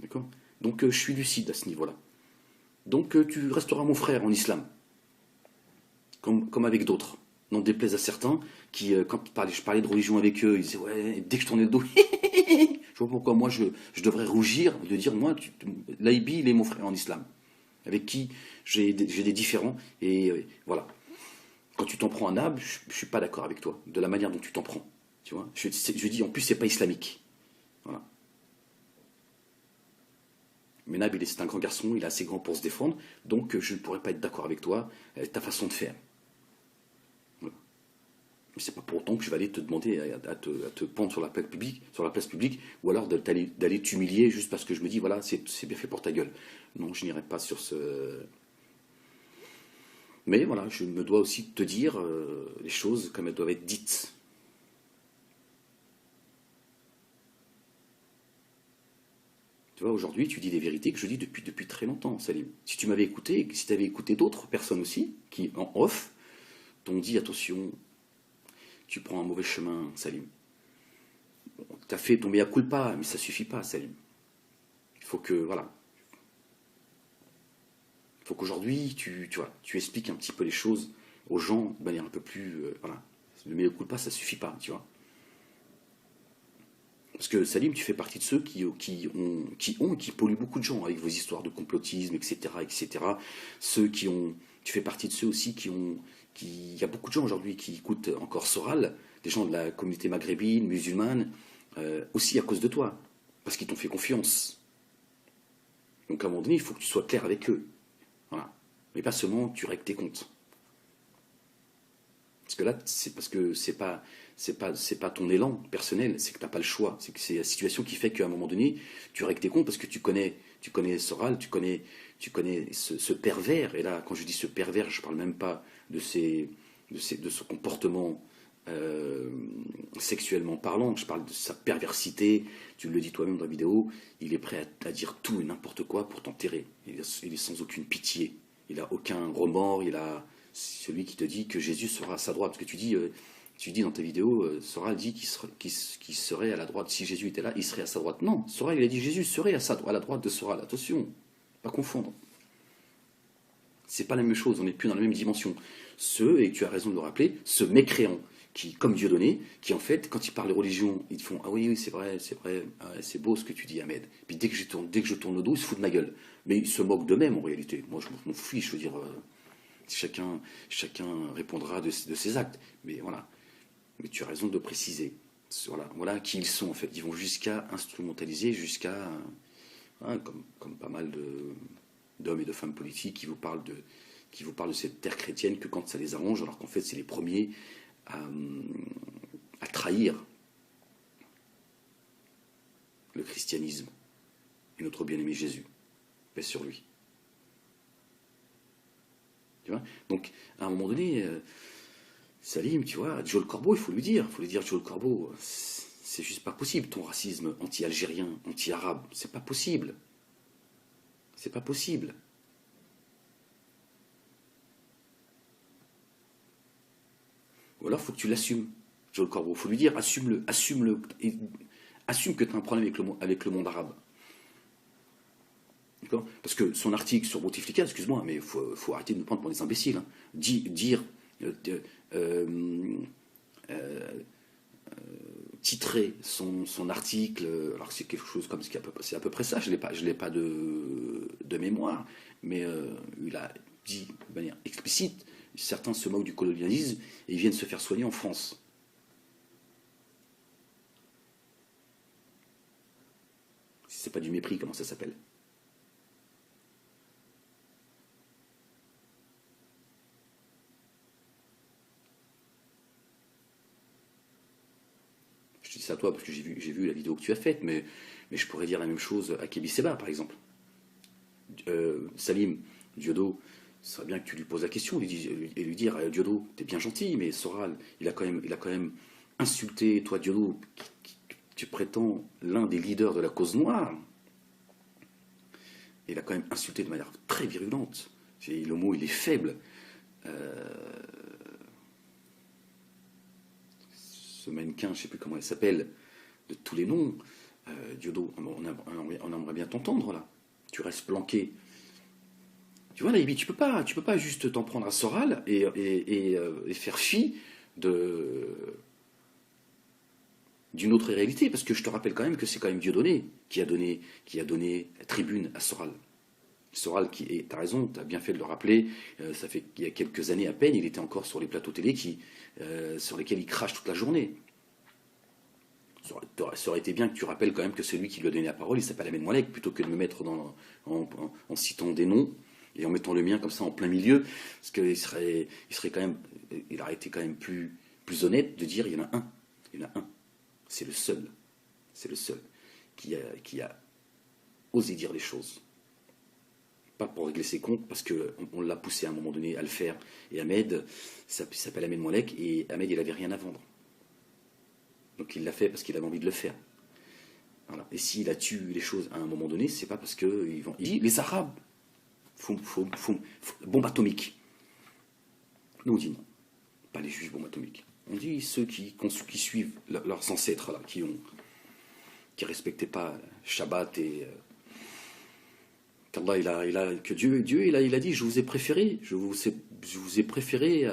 D'accord? Donc je suis lucide à ce niveau-là. Donc tu resteras mon frère en islam. Comme avec d'autres. N'en déplaise à certains qui, quand je parlais de religion avec eux, ils disaient ouais, dès que je tournais le dos, je vois pourquoi moi je devrais rougir de dire moi, Laïbi, il est mon frère en islam, avec qui j'ai des différends, et voilà. Quand tu t'en prends un Nab, je suis pas d'accord avec toi, de la manière dont tu t'en prends. Tu vois, je dis en plus, c'est pas islamique. Voilà. Mais Nab, c'est un grand garçon, il est assez grand pour se défendre, donc je ne pourrais pas être d'accord avec toi, ta façon de faire. Voilà. Mais c'est pas pour autant que je vais aller te demander à te pendre sur la place publique, ou alors d'aller t'humilier juste parce que je me dis, voilà, c'est bien fait pour ta gueule. Non, je n'irai pas sur ce... Mais voilà, je me dois aussi te dire les choses comme elles doivent être dites. Tu vois, aujourd'hui, tu dis des vérités que je dis depuis très longtemps, Salim. Si tu m'avais écouté, si tu avais écouté d'autres personnes aussi, qui, en off, t'ont dit, attention, tu prends un mauvais chemin, Salim. Bon, t'as fait ton mea culpa, mais ça suffit pas, Salim. Il faut que, voilà, il faut qu'aujourd'hui, tu vois, tu expliques un petit peu les choses aux gens de manière un peu plus, voilà. Le mea culpa, ça suffit pas, tu vois. Parce que Salim, tu fais partie de ceux qui polluent beaucoup de gens avec vos histoires de complotisme, etc., etc. Ceux qui ont, tu fais partie de ceux aussi il y a beaucoup de gens aujourd'hui qui écoutent encore Soral, des gens de la communauté maghrébine, musulmane, aussi à cause de toi, parce qu'ils t'ont fait confiance. Donc à un moment donné, il faut que tu sois clair avec eux, voilà. Mais pas seulement tu règles tes comptes. Parce que là, c'est parce que c'est pas ton élan personnel, c'est que t'as pas le choix. C'est que c'est la situation qui fait qu'à un moment donné, tu règles tes comptes parce que tu connais Soral, tu connais ce pervers. Et là, quand je dis ce pervers, je parle même pas de son comportement sexuellement parlant. Je parle de sa perversité. Tu le dis toi-même dans la vidéo. Il est prêt à dire tout et n'importe quoi pour t'enterrer. Il est sans aucune pitié. Il a aucun remords. Il a celui qui te dit que Jésus sera à sa droite. Parce que tu dis dans ta vidéo, Soral dit qu'il serait à la droite. Si Jésus était là, il serait à sa droite. Non, Soral, il a dit Jésus serait à la droite de Soral. Attention, pas confondre. C'est pas la même chose, on n'est plus dans la même dimension. Et tu as raison de le rappeler, ce mécréant, qui, comme Dieudonné, qui en fait, quand ils parlent de religion, ils font ah oui, oui, c'est vrai, ah, c'est beau ce que tu dis, Ahmed. Puis dès que je tourne le dos, ils se foutent de ma gueule. Mais ils se moquent d'eux-mêmes en réalité. Moi, je m'en fiche, je veux dire. Chacun répondra de ses actes. Mais voilà. Mais tu as raison de le préciser. Voilà qui ils sont en fait. Ils vont jusqu'à instrumentaliser, hein, comme pas mal d'hommes et de femmes politiques qui vous parlent de cette terre chrétienne que quand ça les arrange, alors qu'en fait c'est les premiers à trahir le christianisme et notre bien-aimé Jésus. Paix sur lui. Tu vois. Donc, à un moment donné, Salim, tu vois, Joe le Corbeau, il faut lui dire, Joe le Corbeau, c'est juste pas possible, ton racisme anti-algérien, anti-arabe, c'est pas possible. C'est pas possible. Ou alors, il faut que tu l'assumes, Joe le Corbeau. Il faut lui dire, assume-le, assume que tu as un problème avec le monde arabe. Parce que son article sur Bouteflika, excuse-moi, mais il faut arrêter de nous prendre pour des imbéciles. Hein. Titrer son article, alors c'est quelque chose comme c'est à peu près ça, je l'ai pas de mémoire, mais il a dit de manière explicite, certains se moquent du colonialisme et ils viennent se faire soigner en France. Si c'est pas du mépris, comment ça s'appelle? Je dis ça à toi parce que j'ai vu la vidéo que tu as faite, mais je pourrais dire la même chose à Kébi Seba, par exemple. Salim, Diodo, ce serait bien que tu lui poses la question et lui dire Diodo, t'es bien gentil, mais Soral, il a quand même insulté, toi Diodo, tu prétends l'un des leaders de la cause noire. Il a quand même insulté de manière très virulente. Le mot, il est faible. Ce mannequin, je ne sais plus comment elle s'appelle, de tous les noms, Diodo, on aimerait bien t'entendre là. Tu restes planqué. Tu vois, Naïbi, tu peux pas juste t'en prendre à Soral et faire fi d'une autre réalité, parce que je te rappelle quand même que c'est quand même Dieudonné qui a donné la tribune à Soral. Soral, t'as raison, t'as bien fait de le rappeler, ça fait qu'il y a quelques années à peine, il était encore sur les plateaux télé sur lesquels il crache toute la journée. Ça aurait été bien que tu rappelles quand même que celui qui lui a donné la parole, il s'appelle Ahmed Moalek, plutôt que de me mettre en citant des noms et en mettant le mien comme ça en plein milieu, parce qu'il serait quand même, il aurait été quand même plus plus honnête de dire il y en a un. Il y en a un. C'est le seul. C'est le seul qui a osé dire les choses. Pas pour régler ses comptes, parce qu'on l'a poussé à un moment donné à le faire. Et Ahmed, ça s'appelle Ahmed Moalek, et Ahmed, il n'avait rien à vendre. Donc il l'a fait parce qu'il avait envie de le faire. Voilà. Et s'il a tué les choses à un moment donné, c'est pas parce que il dit les Arabes, bombe atomique. Nous on dit non, pas les Juifs bombe atomique. On dit ceux qui suivent leurs ancêtres là, qui respectaient pas Shabbat et que Dieu il a dit je vous ai préféré, je vous ai préféré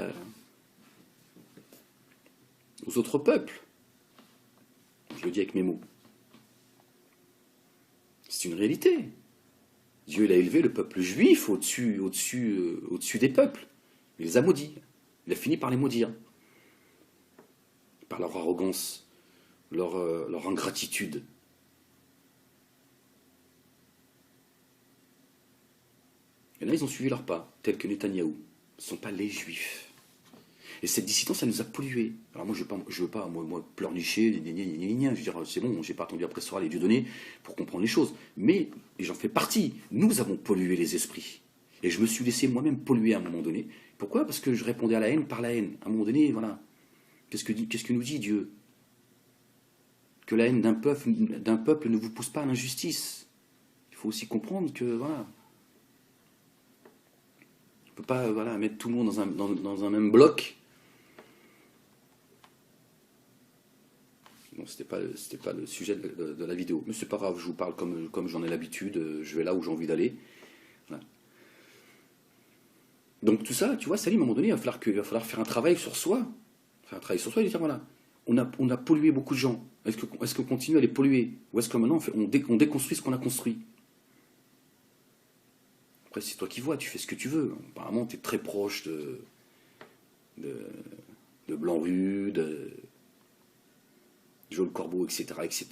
aux autres peuples. Je le dis avec mes mots. C'est une réalité. Dieu il a élevé le peuple juif au-dessus des peuples. Il les a maudits. Il a fini par les maudire. Par leur arrogance, leur ingratitude. Et là, ils ont suivi leur pas, tels que Netanyahou. Ce ne sont pas les juifs. Et cette dissidence, ça nous a pollués. Alors moi, je veux pas pleurnicher, je veux dire, c'est bon, j'ai pas attendu après Soral et Dieudonné pour comprendre les choses. Mais, et j'en fais partie, nous avons pollué les esprits. Et je me suis laissé moi-même polluer à un moment donné. Pourquoi? Parce que je répondais à la haine par la haine. À un moment donné, voilà. Qu'est-ce que nous dit Dieu? Que la haine d'un peuple ne vous pousse pas à l'injustice. Il faut aussi comprendre que, voilà. On ne peut pas mettre tout le monde dans un même bloc. Bon, c'était pas le sujet de la vidéo. Mais c'est pas grave, je vous parle comme j'en ai l'habitude, je vais là où j'ai envie d'aller. Voilà. Donc tout ça, tu vois, Salim, à un moment donné, il va falloir faire un travail sur soi. Faire un travail sur soi et dire, voilà, on a pollué beaucoup de gens. Est-ce qu'on continue à les polluer? Ou est-ce que maintenant on déconstruit ce qu'on a construit? Après, c'est toi qui vois, tu fais ce que tu veux. Apparemment, tu es très proche de Blanc-Rue, de Joël Corbeau, etc., etc.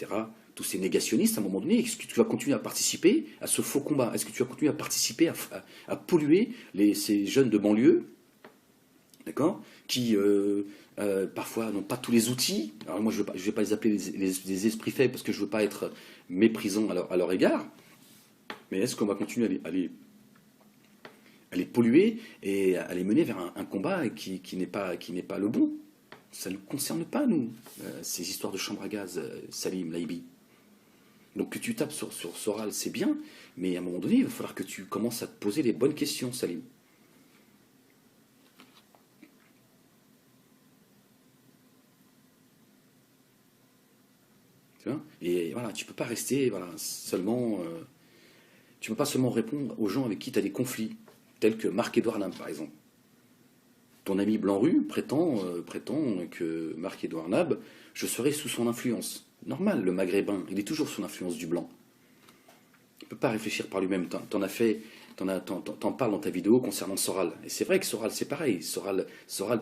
Tous ces négationnistes, à un moment donné, est-ce que tu vas continuer à participer à ce faux combat? Est-ce que tu vas continuer à participer à polluer ces jeunes de banlieue, d'accord, qui parfois n'ont pas tous les outils? Alors moi, je ne vais pas les appeler des esprits faibles parce que je ne veux pas être méprisant à leur égard. Mais est-ce qu'on va continuer à les polluer et à les mener vers un combat qui n'est pas le bon? Ça ne nous concerne pas, nous, ces histoires de chambre à gaz, Salim, Laïbi. Donc que tu tapes sur Soral, c'est bien, mais à un moment donné, il va falloir que tu commences à te poser les bonnes questions, Salim. Tu vois? Et voilà, tu peux pas rester seulement... tu peux pas seulement répondre aux gens avec qui tu as des conflits, tels que Marc-Édouard Lam, par exemple. Ton ami Blanc-Rue prétend que Marc-Édouard Nab, je serai sous son influence. Normal, le maghrébin, il est toujours sous l'influence du blanc. Il ne peut pas réfléchir par lui-même. T'en parles dans ta vidéo concernant Soral. Et c'est vrai que Soral, c'est pareil. Soral,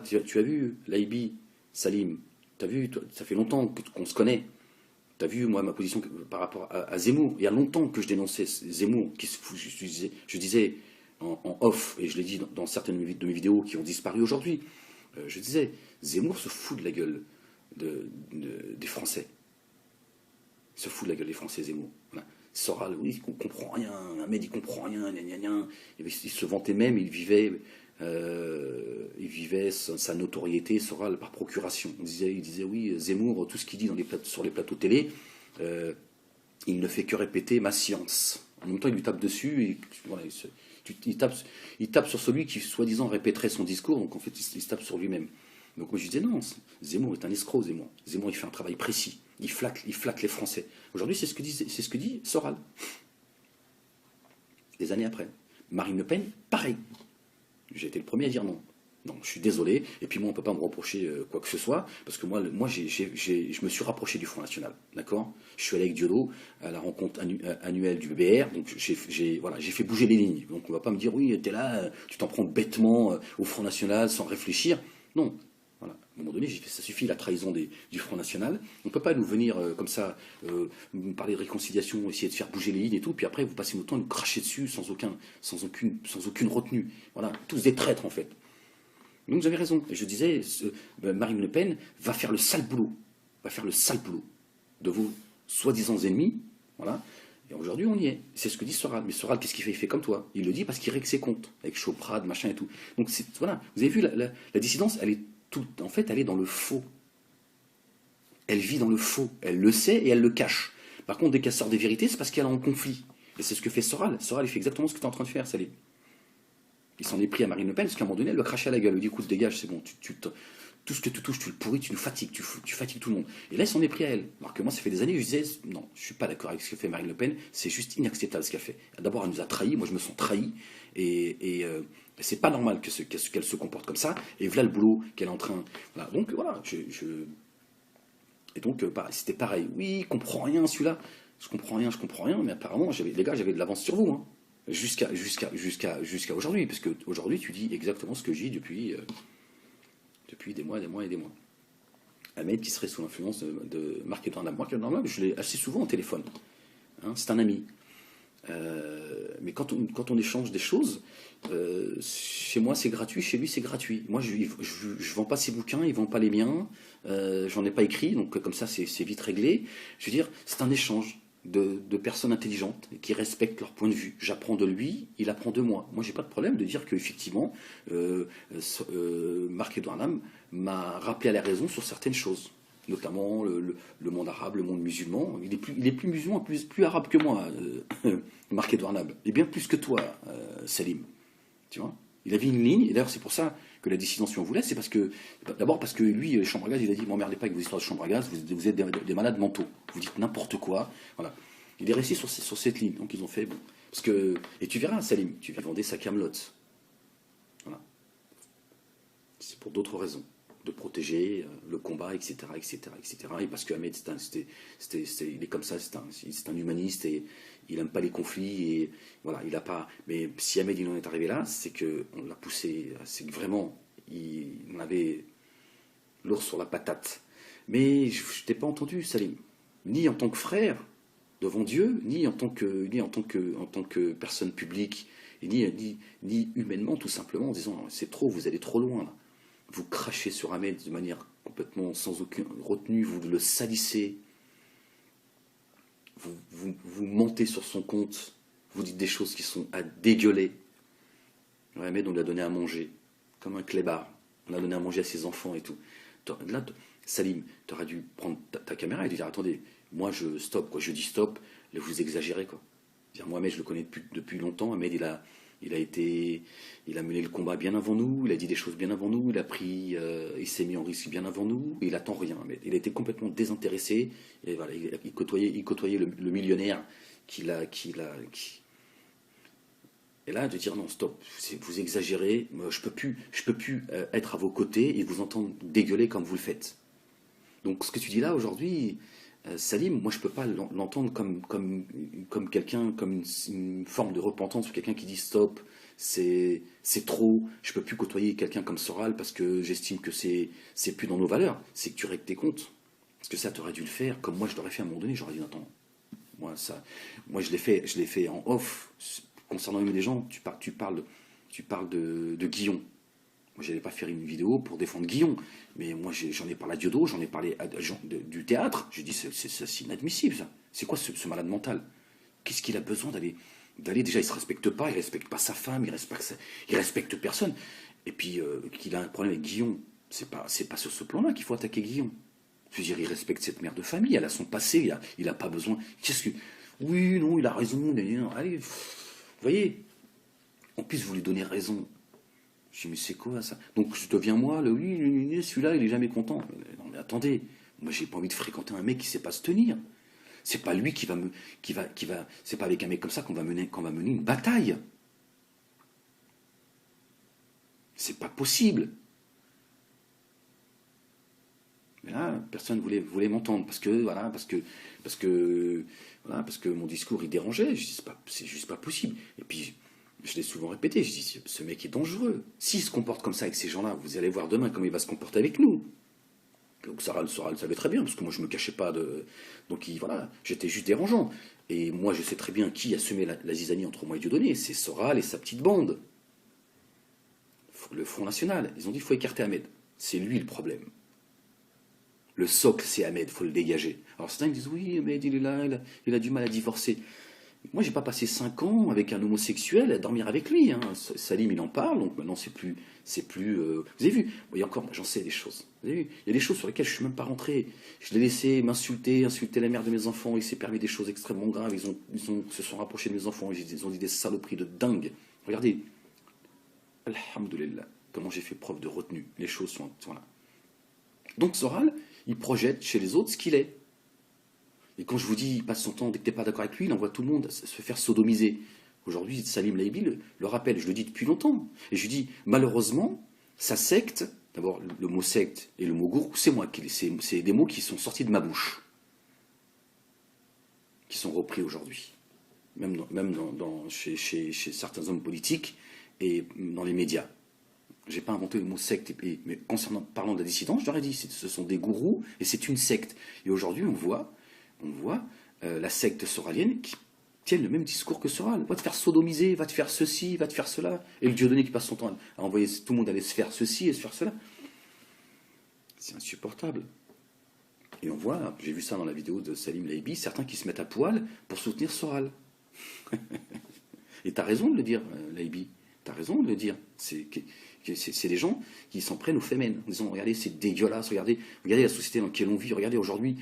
tu as vu, Laïbi, Salim, tu as vu, ça fait longtemps qu'on se connaît. Tu as vu, moi, ma position par rapport à Zemmour. Il y a longtemps que je dénonçais Zemmour. Je disais en off, et je l'ai dit dans certaines de mes vidéos qui ont disparu aujourd'hui, je disais, Zemmour se fout de la gueule des Français. Il se fout de la gueule des Français, Zemmour. Voilà. Soral, oui, il comprend rien, Ahmed, il comprend rien, gna gna gna. Il se vantait même, il vivait sa notoriété, Soral, par procuration. Il disait oui, Zemmour, tout ce qu'il dit sur les plateaux télé, il ne fait que répéter ma science. En même temps, il lui tape dessus, et voilà, il tape sur celui qui, soi-disant, répéterait son discours, donc en fait, il se tape sur lui-même. Donc moi, je disais non, Zemmour est un escroc, Zemmour. Zemmour, il fait un travail précis. Il flatte les Français. Aujourd'hui, c'est ce que dit Soral. Des années après. Marine Le Pen, pareil. J'ai été le premier à dire non. Non, je suis désolé. Et puis moi, on ne peut pas me reprocher quoi que ce soit, parce que moi je me suis rapproché du Front National. D'accord? Je suis allé avec Diolo à la rencontre annuelle du BBR, donc j'ai fait bouger les lignes. Donc on ne va pas me dire, oui, t'es là, tu t'en prends bêtement au Front National sans réfléchir. Non. Voilà. À un moment donné, j'ai fait, ça suffit, la trahison du Front National. On ne peut pas nous venir comme ça, nous parler de réconciliation, essayer de faire bouger les lignes et tout, puis après vous passez votre temps à nous cracher dessus sans aucune retenue. Voilà, tous des traîtres en fait. Donc j'avais raison. Et je disais, Marine Le Pen va faire le sale boulot. Va faire le sale boulot de vos soi-disant ennemis. Voilà. Et aujourd'hui, on y est. C'est ce que dit Soral. Mais Soral, qu'est-ce qu'il fait? Il fait comme toi. Il le dit parce qu'il règle ses comptes. Avec Choprade, machin et tout. Donc voilà. Vous avez vu, la dissidence, elle est en fait, elle est dans le faux. Elle vit dans le faux. Elle le sait et elle le cache. Par contre, dès qu'elle sort des vérités, c'est parce qu'elle est en conflit. Et c'est ce que fait Soral. Soral, il fait exactement ce que tu es en train de faire, Salim. Il s'en est pris à Marine Le Pen, parce qu'à un moment donné, elle lui a craché à la gueule. Elle lui dit, écoute, dégage, c'est bon, tout ce que tu touches, tu le pourris, tu nous fatigues, tu fatigues tout le monde. Et là, il s'en est pris à elle. Alors que moi, ça fait des années que je disais, non, je suis pas d'accord avec ce que fait Marine Le Pen, c'est juste inacceptable ce qu'elle fait. D'abord, elle nous a trahis, moi je me sens trahi, et c'est pas normal qu'elle se comporte comme ça, et voilà le boulot qu'elle est en train... Voilà. Donc voilà, et donc, c'était pareil. Oui, je comprends rien, celui-là. Je comprends rien, mais apparemment, les gars, j'avais de l'avance sur vous, hein. Jusqu'à aujourd'hui, parce que aujourd'hui tu dis exactement ce que je dis depuis des mois et des mois. Ahmed qui serait sous l'influence de Marc-Edouard Lam. Marc-Edouard Lam, je l'ai assez souvent au téléphone. Hein, c'est un ami. Mais quand on échange des choses, chez moi c'est gratuit, chez lui c'est gratuit. Moi je vends pas ses bouquins, il vend pas les miens, j'en ai pas écrit, donc comme ça c'est vite réglé. Je veux dire, c'est un échange de personnes intelligentes qui respectent leur point de vue. J'apprends de lui, il apprend de moi. Moi j'ai pas de problème de dire qu'effectivement Marc-Edouard Lam m'a rappelé à la raison sur certaines choses, notamment le monde arabe, le monde musulman. Il est plus musulman, plus arabe que moi, Marc-Edouard Lam. Il est bien plus que toi, Salim. Tu vois, il avait une ligne, et d'ailleurs c'est pour ça que la dissidence on vous laisse, c'est d'abord parce que lui, les chambres à gaz, il a dit, m'emmerdez pas avec vos histoires de chambres à gaz, vous êtes des malades mentaux, vous dites n'importe quoi, voilà. Il est resté sur cette ligne, donc ils ont fait, bon, et tu verras, Salim, tu vas vendre sa camelote, voilà. C'est pour d'autres raisons, de protéger le combat, etc., etc., etc., et parce que Ahmed, il est comme ça, c'est un humaniste, et il n'aime pas les conflits, et voilà, il n'a pas... Mais si Ahmed il en est arrivé là, c'est qu'on l'a poussé, c'est que vraiment, on avait l'ours sur la patate. Mais je ne t'ai pas entendu, Salim, ni en tant que frère devant Dieu, ni en tant que personne publique, et ni humainement, tout simplement, en disant, c'est trop, vous allez trop loin, là. Vous crachez sur Ahmed de manière complètement sans aucune retenue, vous le salissez, vous mentez sur son compte, vous dites des choses qui sont à dégueuler. Ahmed, on lui a donné à manger, comme un clébard. On a donné à manger à ses enfants et tout. Là, Salim, tu aurais dû prendre ta caméra et lui dire, attendez, moi je dis stop, là vous exagérez, quoi. Moi, Ahmed, je le connais depuis longtemps. Ahmed, il a mené le combat bien avant nous, il a dit des choses bien avant nous, il s'est mis en risque bien avant nous, et il attend rien. Il a été complètement désintéressé, et voilà, il côtoyait le millionnaire et là, de dire non, stop, vous exagérez, je peux plus être à vos côtés et vous entendre dégueuler comme vous le faites. Donc ce que tu dis là aujourd'hui, Salim, moi je peux pas l'entendre comme quelqu'un, comme une forme de repentance, ou quelqu'un qui dit stop, c'est trop, je peux plus côtoyer quelqu'un comme Soral parce que j'estime que c'est plus dans nos valeurs. C'est que tu règles tes comptes. Parce que ça, tu aurais dû le faire comme moi je l'aurais fait à un moment donné. J'aurais dit attends, moi je l'ai fait en off. Concernant des gens, tu parles de Guillon. Moi, j'allais pas faire une vidéo pour défendre Guillon, mais moi, j'en ai parlé à Diodo, j'en ai parlé à gens du théâtre. J'ai dit, c'est inadmissible, ça. C'est quoi ce malade mental? Qu'est-ce qu'il a besoin d'aller déjà, il se respecte pas, il respecte pas sa femme, il respecte personne. Et puis, qu'il a un problème avec Guillon, c'est pas sur ce plan-là qu'il faut attaquer Guillon. Je veux dire, il respecte cette mère de famille, elle a son passé, il a pas besoin. Oui, non, il a raison, allez, vous voyez, en plus, vous lui donnez raison. Je dis, mais c'est quoi ça? Donc je deviens moi, oui, celui-là, il est jamais content. Non, mais attendez, moi j'ai pas envie de fréquenter un mec qui sait pas se tenir. C'est pas lui c'est pas avec un mec comme ça qu'on va mener une bataille. C'est pas possible. Mais là, personne voulait m'entendre parce que mon discours il dérangeait. Je dis, c'est juste pas possible. Et puis je l'ai souvent répété, je dis, ce mec est dangereux. S'il se comporte comme ça avec ces gens-là, vous allez voir demain comment il va se comporter avec nous. Donc Soral le savait très bien, parce que moi je me cachais pas de... Donc voilà, j'étais juste dérangeant. Et moi je sais très bien qui a semé la zizanie entre moi et Dieudonné, c'est Soral et sa petite bande. le Front National. Ils ont dit qu'il faut écarter Ahmed. C'est lui le problème. Le socle, c'est Ahmed, il faut le dégager. Alors certains disent, oui, Ahmed, il est là, il a du mal à divorcer. Moi, j'ai pas passé 5 ans avec un homosexuel à dormir avec lui. Hein. Salim, il en parle, donc maintenant vous avez vu, et encore, j'en sais des choses. Vous avez vu, il y a des choses sur lesquelles je suis même pas rentré. Je l'ai laissé m'insulter, insulter la mère de mes enfants. Il s'est permis des choses extrêmement graves. Se sont rapprochés de mes enfants. Ils ont dit des saloperies de dingue. Regardez, alhamdoulilah, comment j'ai fait preuve de retenue. Les choses sont là. Donc Soral, il projette chez les autres ce qu'il est. Et quand je vous dis, il passe son temps, dès que tu n'es pas d'accord avec lui, il envoie tout le monde se faire sodomiser. Aujourd'hui, Salim Laibi le rappelle, je le dis depuis longtemps. Et je lui dis, malheureusement, sa secte, d'abord le mot secte et le mot gourou, c'est moi, c'est des mots qui sont sortis de ma bouche, qui sont repris aujourd'hui. Même chez certains hommes politiques et dans les médias. Je n'ai pas inventé le mot secte, mais parlant de la dissidence, je leur ai dit, ce sont des gourous et c'est une secte. Et aujourd'hui, on voit la secte soralienne qui tienne le même discours que Soral. Va te faire sodomiser, va te faire ceci, va te faire cela. Et le Dieudonné qui passe son temps à envoyer tout le monde aller se faire ceci et se faire cela. C'est insupportable. Et on voit, j'ai vu ça dans la vidéo de Salim Laibi, certains qui se mettent à poil pour soutenir Soral. Et t'as raison de le dire, Laibi. T'as raison de le dire. C'est des gens qui s'en prennent aux fémènes, en disant, regardez, c'est dégueulasse, regardez la société dans laquelle on vit, regardez aujourd'hui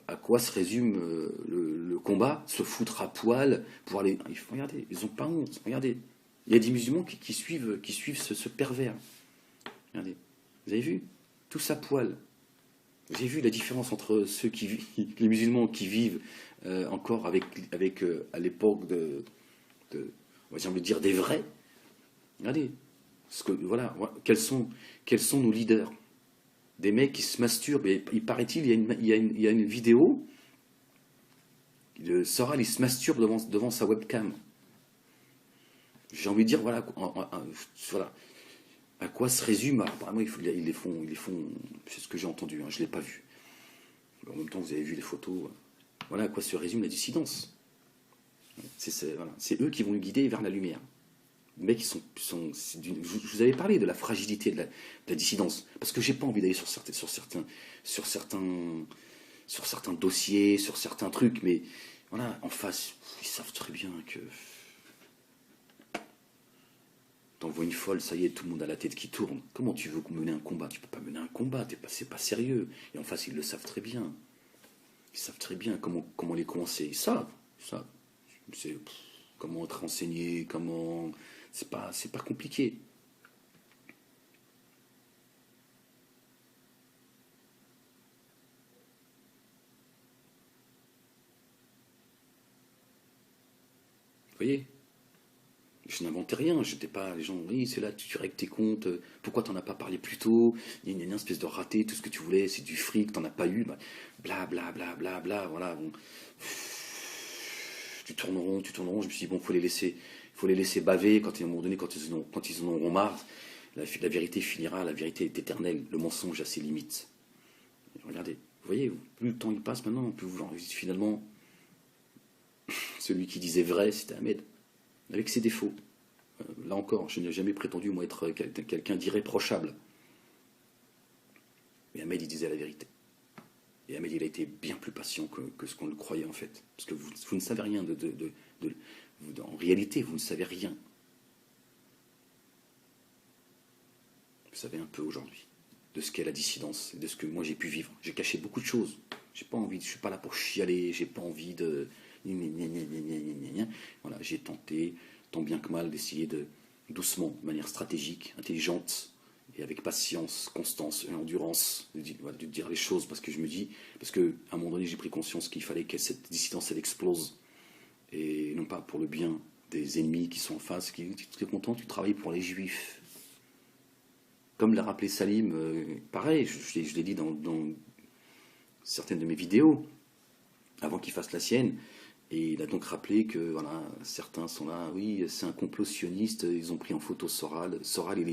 à quoi se résume le combat, se foutre à poil pour aller... Regardez, ils n'ont pas honte, regardez. Il y a des musulmans qui suivent ce pervers. Regardez, vous avez vu? Tous à poil. Vous avez vu la différence entre les musulmans qui vivent encore avec à l'époque on va dire des vrais. Regardez, voilà, quels sont nos leaders? Des mecs qui se masturbent. Et il paraît-il, il y a une vidéo, Soral, il se masturbe devant sa webcam. J'ai envie de dire, voilà, à quoi se résume. Apparemment, ils les font, c'est ce que j'ai entendu, hein, je ne l'ai pas vu. En même temps, vous avez vu les photos. Voilà à quoi se résume la dissidence. C'est eux qui vont nous guider vers la lumière. Les mecs, je vous avais parlé de la fragilité de la dissidence, parce que j'ai pas envie d'aller sur certains dossiers, sur certains trucs, mais voilà, en face, ils savent très bien que t'envoies une folle, ça y est, tout le monde a la tête qui tourne. Comment tu veux mener un combat? Tu peux pas mener un combat, c'est pas sérieux. Et en face, ils le savent très bien. Ils savent très bien comment les coincer. Ils savent. C'est comment être renseigné, c'est pas compliqué. Vous voyez, je n'inventais rien, j'étais pas les gens, oui, c'est là, tu règles tes comptes, pourquoi t'en as pas parlé plus tôt? Il y a une espèce de raté, tout ce que tu voulais, c'est du fric, t'en as pas eu, bla bla bla bla bla, voilà, bon. Tu tournes en rond, je me suis dit, bon, faut les laisser baver, quand à un moment donné, quand ils en auront marre, la vérité finira, la vérité est éternelle, le mensonge a ses limites. Regardez, vous voyez, plus le temps il passe maintenant, plus finalement, celui qui disait vrai, c'était Ahmed, avec ses défauts. Là encore, je n'ai jamais prétendu, moi, être quelqu'un d'irréprochable. Mais Ahmed, il disait la vérité. Et Ahmed, il a été bien plus patient que ce qu'on le croyait, en fait. Parce que vous ne savez rien en réalité, vous ne savez rien. Vous savez un peu aujourd'hui de ce qu'est la dissidence et de ce que moi j'ai pu vivre. J'ai caché beaucoup de choses. J'ai pas envie, je suis pas là pour chialer, j'ai pas envie de... Voilà, j'ai tenté, tant bien que mal, d'essayer doucement, de manière stratégique, intelligente, et avec patience, constance et endurance, de dire les choses, parce qu'à un moment donné, j'ai pris conscience qu'il fallait que cette dissidence, elle explose, et non pas pour le bien des ennemis qui sont en face, tu es content, tu travailles pour les juifs. Comme l'a rappelé Salim, pareil, je l'ai dit dans certaines de mes vidéos, avant qu'il fasse la sienne, et il a donc rappelé que voilà, certains sont là, oui, c'est un complot sioniste, ils ont pris en photo Soral. Soral,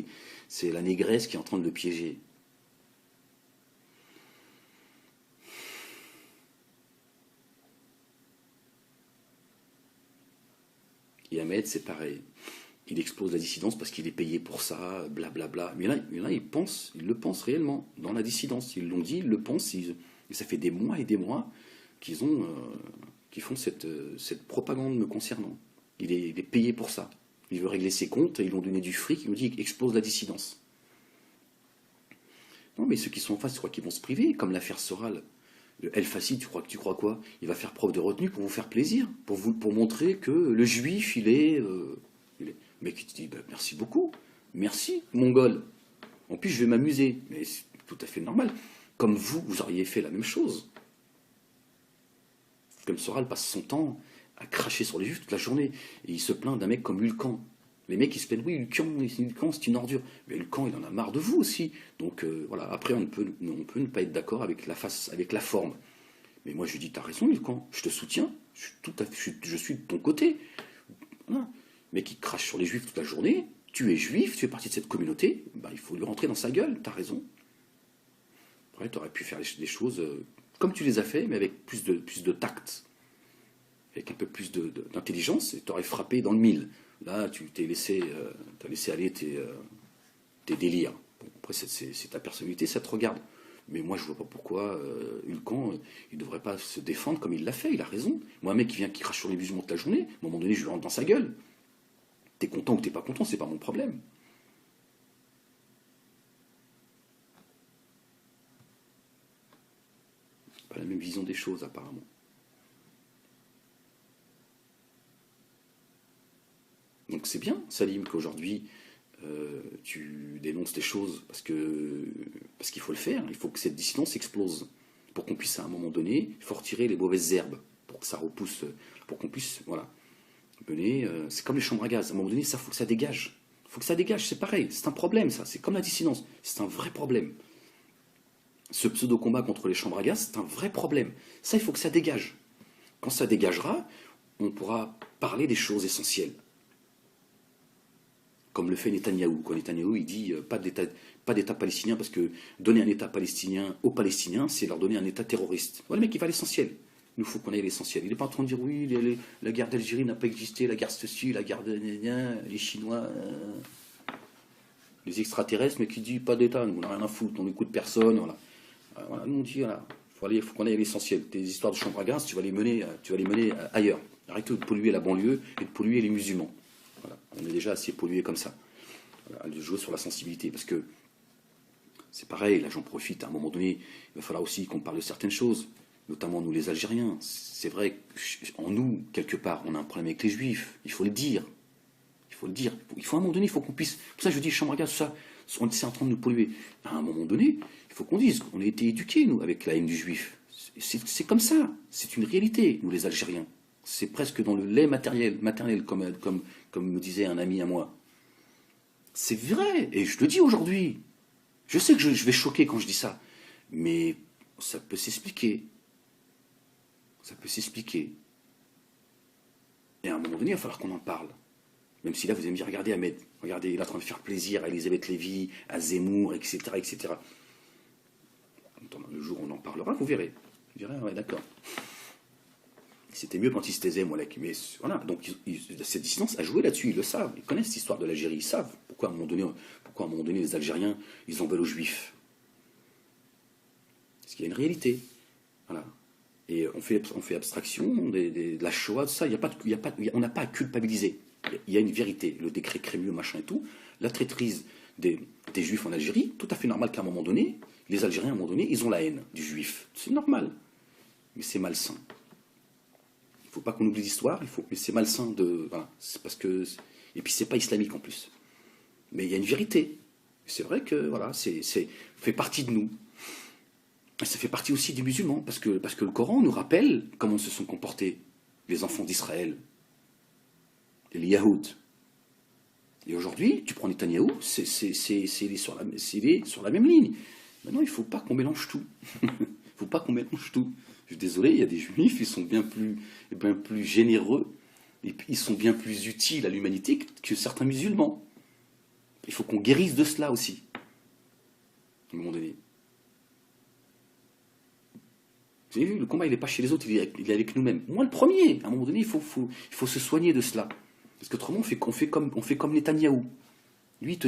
c'est la négresse qui est en train de le piéger. Et Ahmed, c'est pareil. il explose la dissidence parce qu'il est payé pour ça, blablabla. Mais là, ils le pensent réellement, dans la dissidence. Ils l'ont dit, ils le pensent, et ça fait des mois et des mois qu'ils font cette propagande me concernant. Il est payé pour ça. Il veut régler ses comptes, ils lui ont donné du fric, ils lui ont dit explose la dissidence. Non, mais ceux qui sont en face, tu crois qu'ils vont se priver, comme l'affaire Soral. Le El Fassi, tu crois quoi? Il va faire preuve de retenue pour vous faire plaisir, pour montrer que le juif, il est. Le mec, il te dit bah, merci beaucoup, merci, mongol. En plus, je vais m'amuser, mais c'est tout à fait normal. Comme vous auriez fait la même chose. Comme Soral passe son temps à cracher sur les juifs toute la journée, et il se plaint d'un mec comme Hulkan. Les mecs, ils se plaignent, oui, Hulkan, c'est une ordure. Mais Hulkan, il en a marre de vous aussi. Donc voilà, après, on peut ne pas être d'accord avec la forme. Mais moi, je lui dis, t'as raison, Hulkan, je te soutiens, je suis de ton côté. Voilà. Mais qui crache sur les juifs toute la journée, tu es juif, tu fais partie de cette communauté, bah, il faut lui rentrer dans sa gueule, t'as raison. Après, t'aurais pu faire des choses comme tu les as fait, mais avec plus de tact, avec un peu plus d'intelligence, et t'aurais frappé dans le mille. Là, tu t'as laissé aller tes délires. Bon, après, c'est ta personnalité, ça te regarde. Mais moi, je vois pas pourquoi Hulkan, il devrait pas se défendre comme il l'a fait, il a raison. Moi, un mec qui crache sur les musulmans toute la journée, à un moment donné, je lui rentre dans sa gueule. T'es content ou t'es pas content, c'est pas mon problème. Pas la même vision des choses, apparemment. Donc c'est bien, Salim, qu'aujourd'hui tu dénonces des choses parce qu'il faut le faire. Il faut que cette dissidence explose pour qu'on puisse à un moment donné, il faut retirer les mauvaises herbes pour que ça repousse, pour qu'on puisse voilà mener. C'est comme les chambres à gaz. À un moment donné, ça faut que ça dégage. Il faut que ça dégage. C'est pareil. C'est un problème ça. C'est comme la dissidence. C'est un vrai problème. Ce pseudo-combat contre les chambres à gaz, c'est un vrai problème. Ça, il faut que ça dégage. Quand ça dégagera, on pourra parler des choses essentielles. Comme le fait Netanyahou. Quand Netanyahou, il dit pas d'État palestinien, parce que donner un État palestinien aux Palestiniens, c'est leur donner un État terroriste. Voilà, le mec, il va à l'essentiel. Il nous faut qu'on aille à l'essentiel. Il n'est pas en train de dire oui, la guerre d'Algérie n'a pas existé, la guerre ceci, la guerre de les Chinois, les extraterrestres, mais qui dit pas d'État, nous on n'a rien à foutre, on n'écoute personne. Voilà. Voilà, nous on dit voilà, faut qu'on aille à l'essentiel. Tes histoires de chambre à gaz, tu vas les mener ailleurs. Arrêtez de polluer la banlieue et de polluer les musulmans. Voilà. On est déjà assez pollué comme ça. Voilà, de jouer sur la sensibilité. Parce que c'est pareil, là j'en profite, à un moment donné, il va falloir aussi qu'on parle de certaines choses, notamment nous les Algériens. C'est vrai qu'en nous, quelque part, on a un problème avec les Juifs. Il faut le dire. Il faut le dire. Il faut à un moment donné, il faut qu'on puisse. Pour ça, je dis, chambre à gaz, tout ça, c'est en train de nous polluer. À un moment donné, il faut qu'on dise qu'on a été éduqués, nous, avec la haine du Juif. C'est comme ça. C'est une réalité, nous les Algériens. C'est presque dans le lait maternel comme me disait un ami à moi. C'est vrai, et je le dis aujourd'hui. Je sais que je vais choquer quand je dis ça, mais ça peut s'expliquer. Ça peut s'expliquer. Et à un moment donné, il va falloir qu'on en parle. Même si là, vous allez me dire, regardez Ahmed, regardez, il est en train de faire plaisir à Elisabeth Lévy, à Zemmour, etc., etc. Le jour où on en parlera, vous verrez. Vous verrez, ouais, d'accord. C'était mieux quand ils se taisaient, moi, là. Mais voilà, donc cette distance a joué là-dessus, ils le savent. Ils connaissent l'histoire de l'Algérie, ils savent pourquoi à un moment donné, les Algériens, ils en veulent aux Juifs. Parce qu'il y a une réalité. Voilà. Et on fait abstraction de la Shoah, de ça. On n'a pas à culpabiliser. Il y a une vérité. Le décret Crémieux, machin et tout. La traîtrise des Juifs en Algérie, tout à fait normal qu'à un moment donné, les Algériens, à un moment donné, ils ont la haine du Juif. C'est normal. Mais c'est malsain. Il ne faut pas qu'on oublie l'histoire, mais c'est malsain de. Voilà, c'est parce que. Et puis c'est pas islamique en plus. Mais il y a une vérité. C'est vrai que voilà, fait partie de nous. Ça fait partie aussi des musulmans, parce que le Coran nous rappelle comment se sont comportés les enfants d'Israël, les Yahoud. Et aujourd'hui, tu prends Netanyahou, c'est sur la même ligne. Maintenant, il ne faut pas qu'on mélange tout. Il ne faut pas qu'on mélange tout. Je suis désolé, il y a des juifs, ils sont bien plus généreux, et ils sont bien plus utiles à l'humanité que certains musulmans. Il faut qu'on guérisse de cela aussi, à un moment donné. Vous avez vu, le combat, il n'est pas chez les autres, il est avec nous-mêmes. Moi, le premier, à un moment donné, il faut se soigner de cela. Parce qu'autrement, on fait comme Netanyahou. Lui, il te dit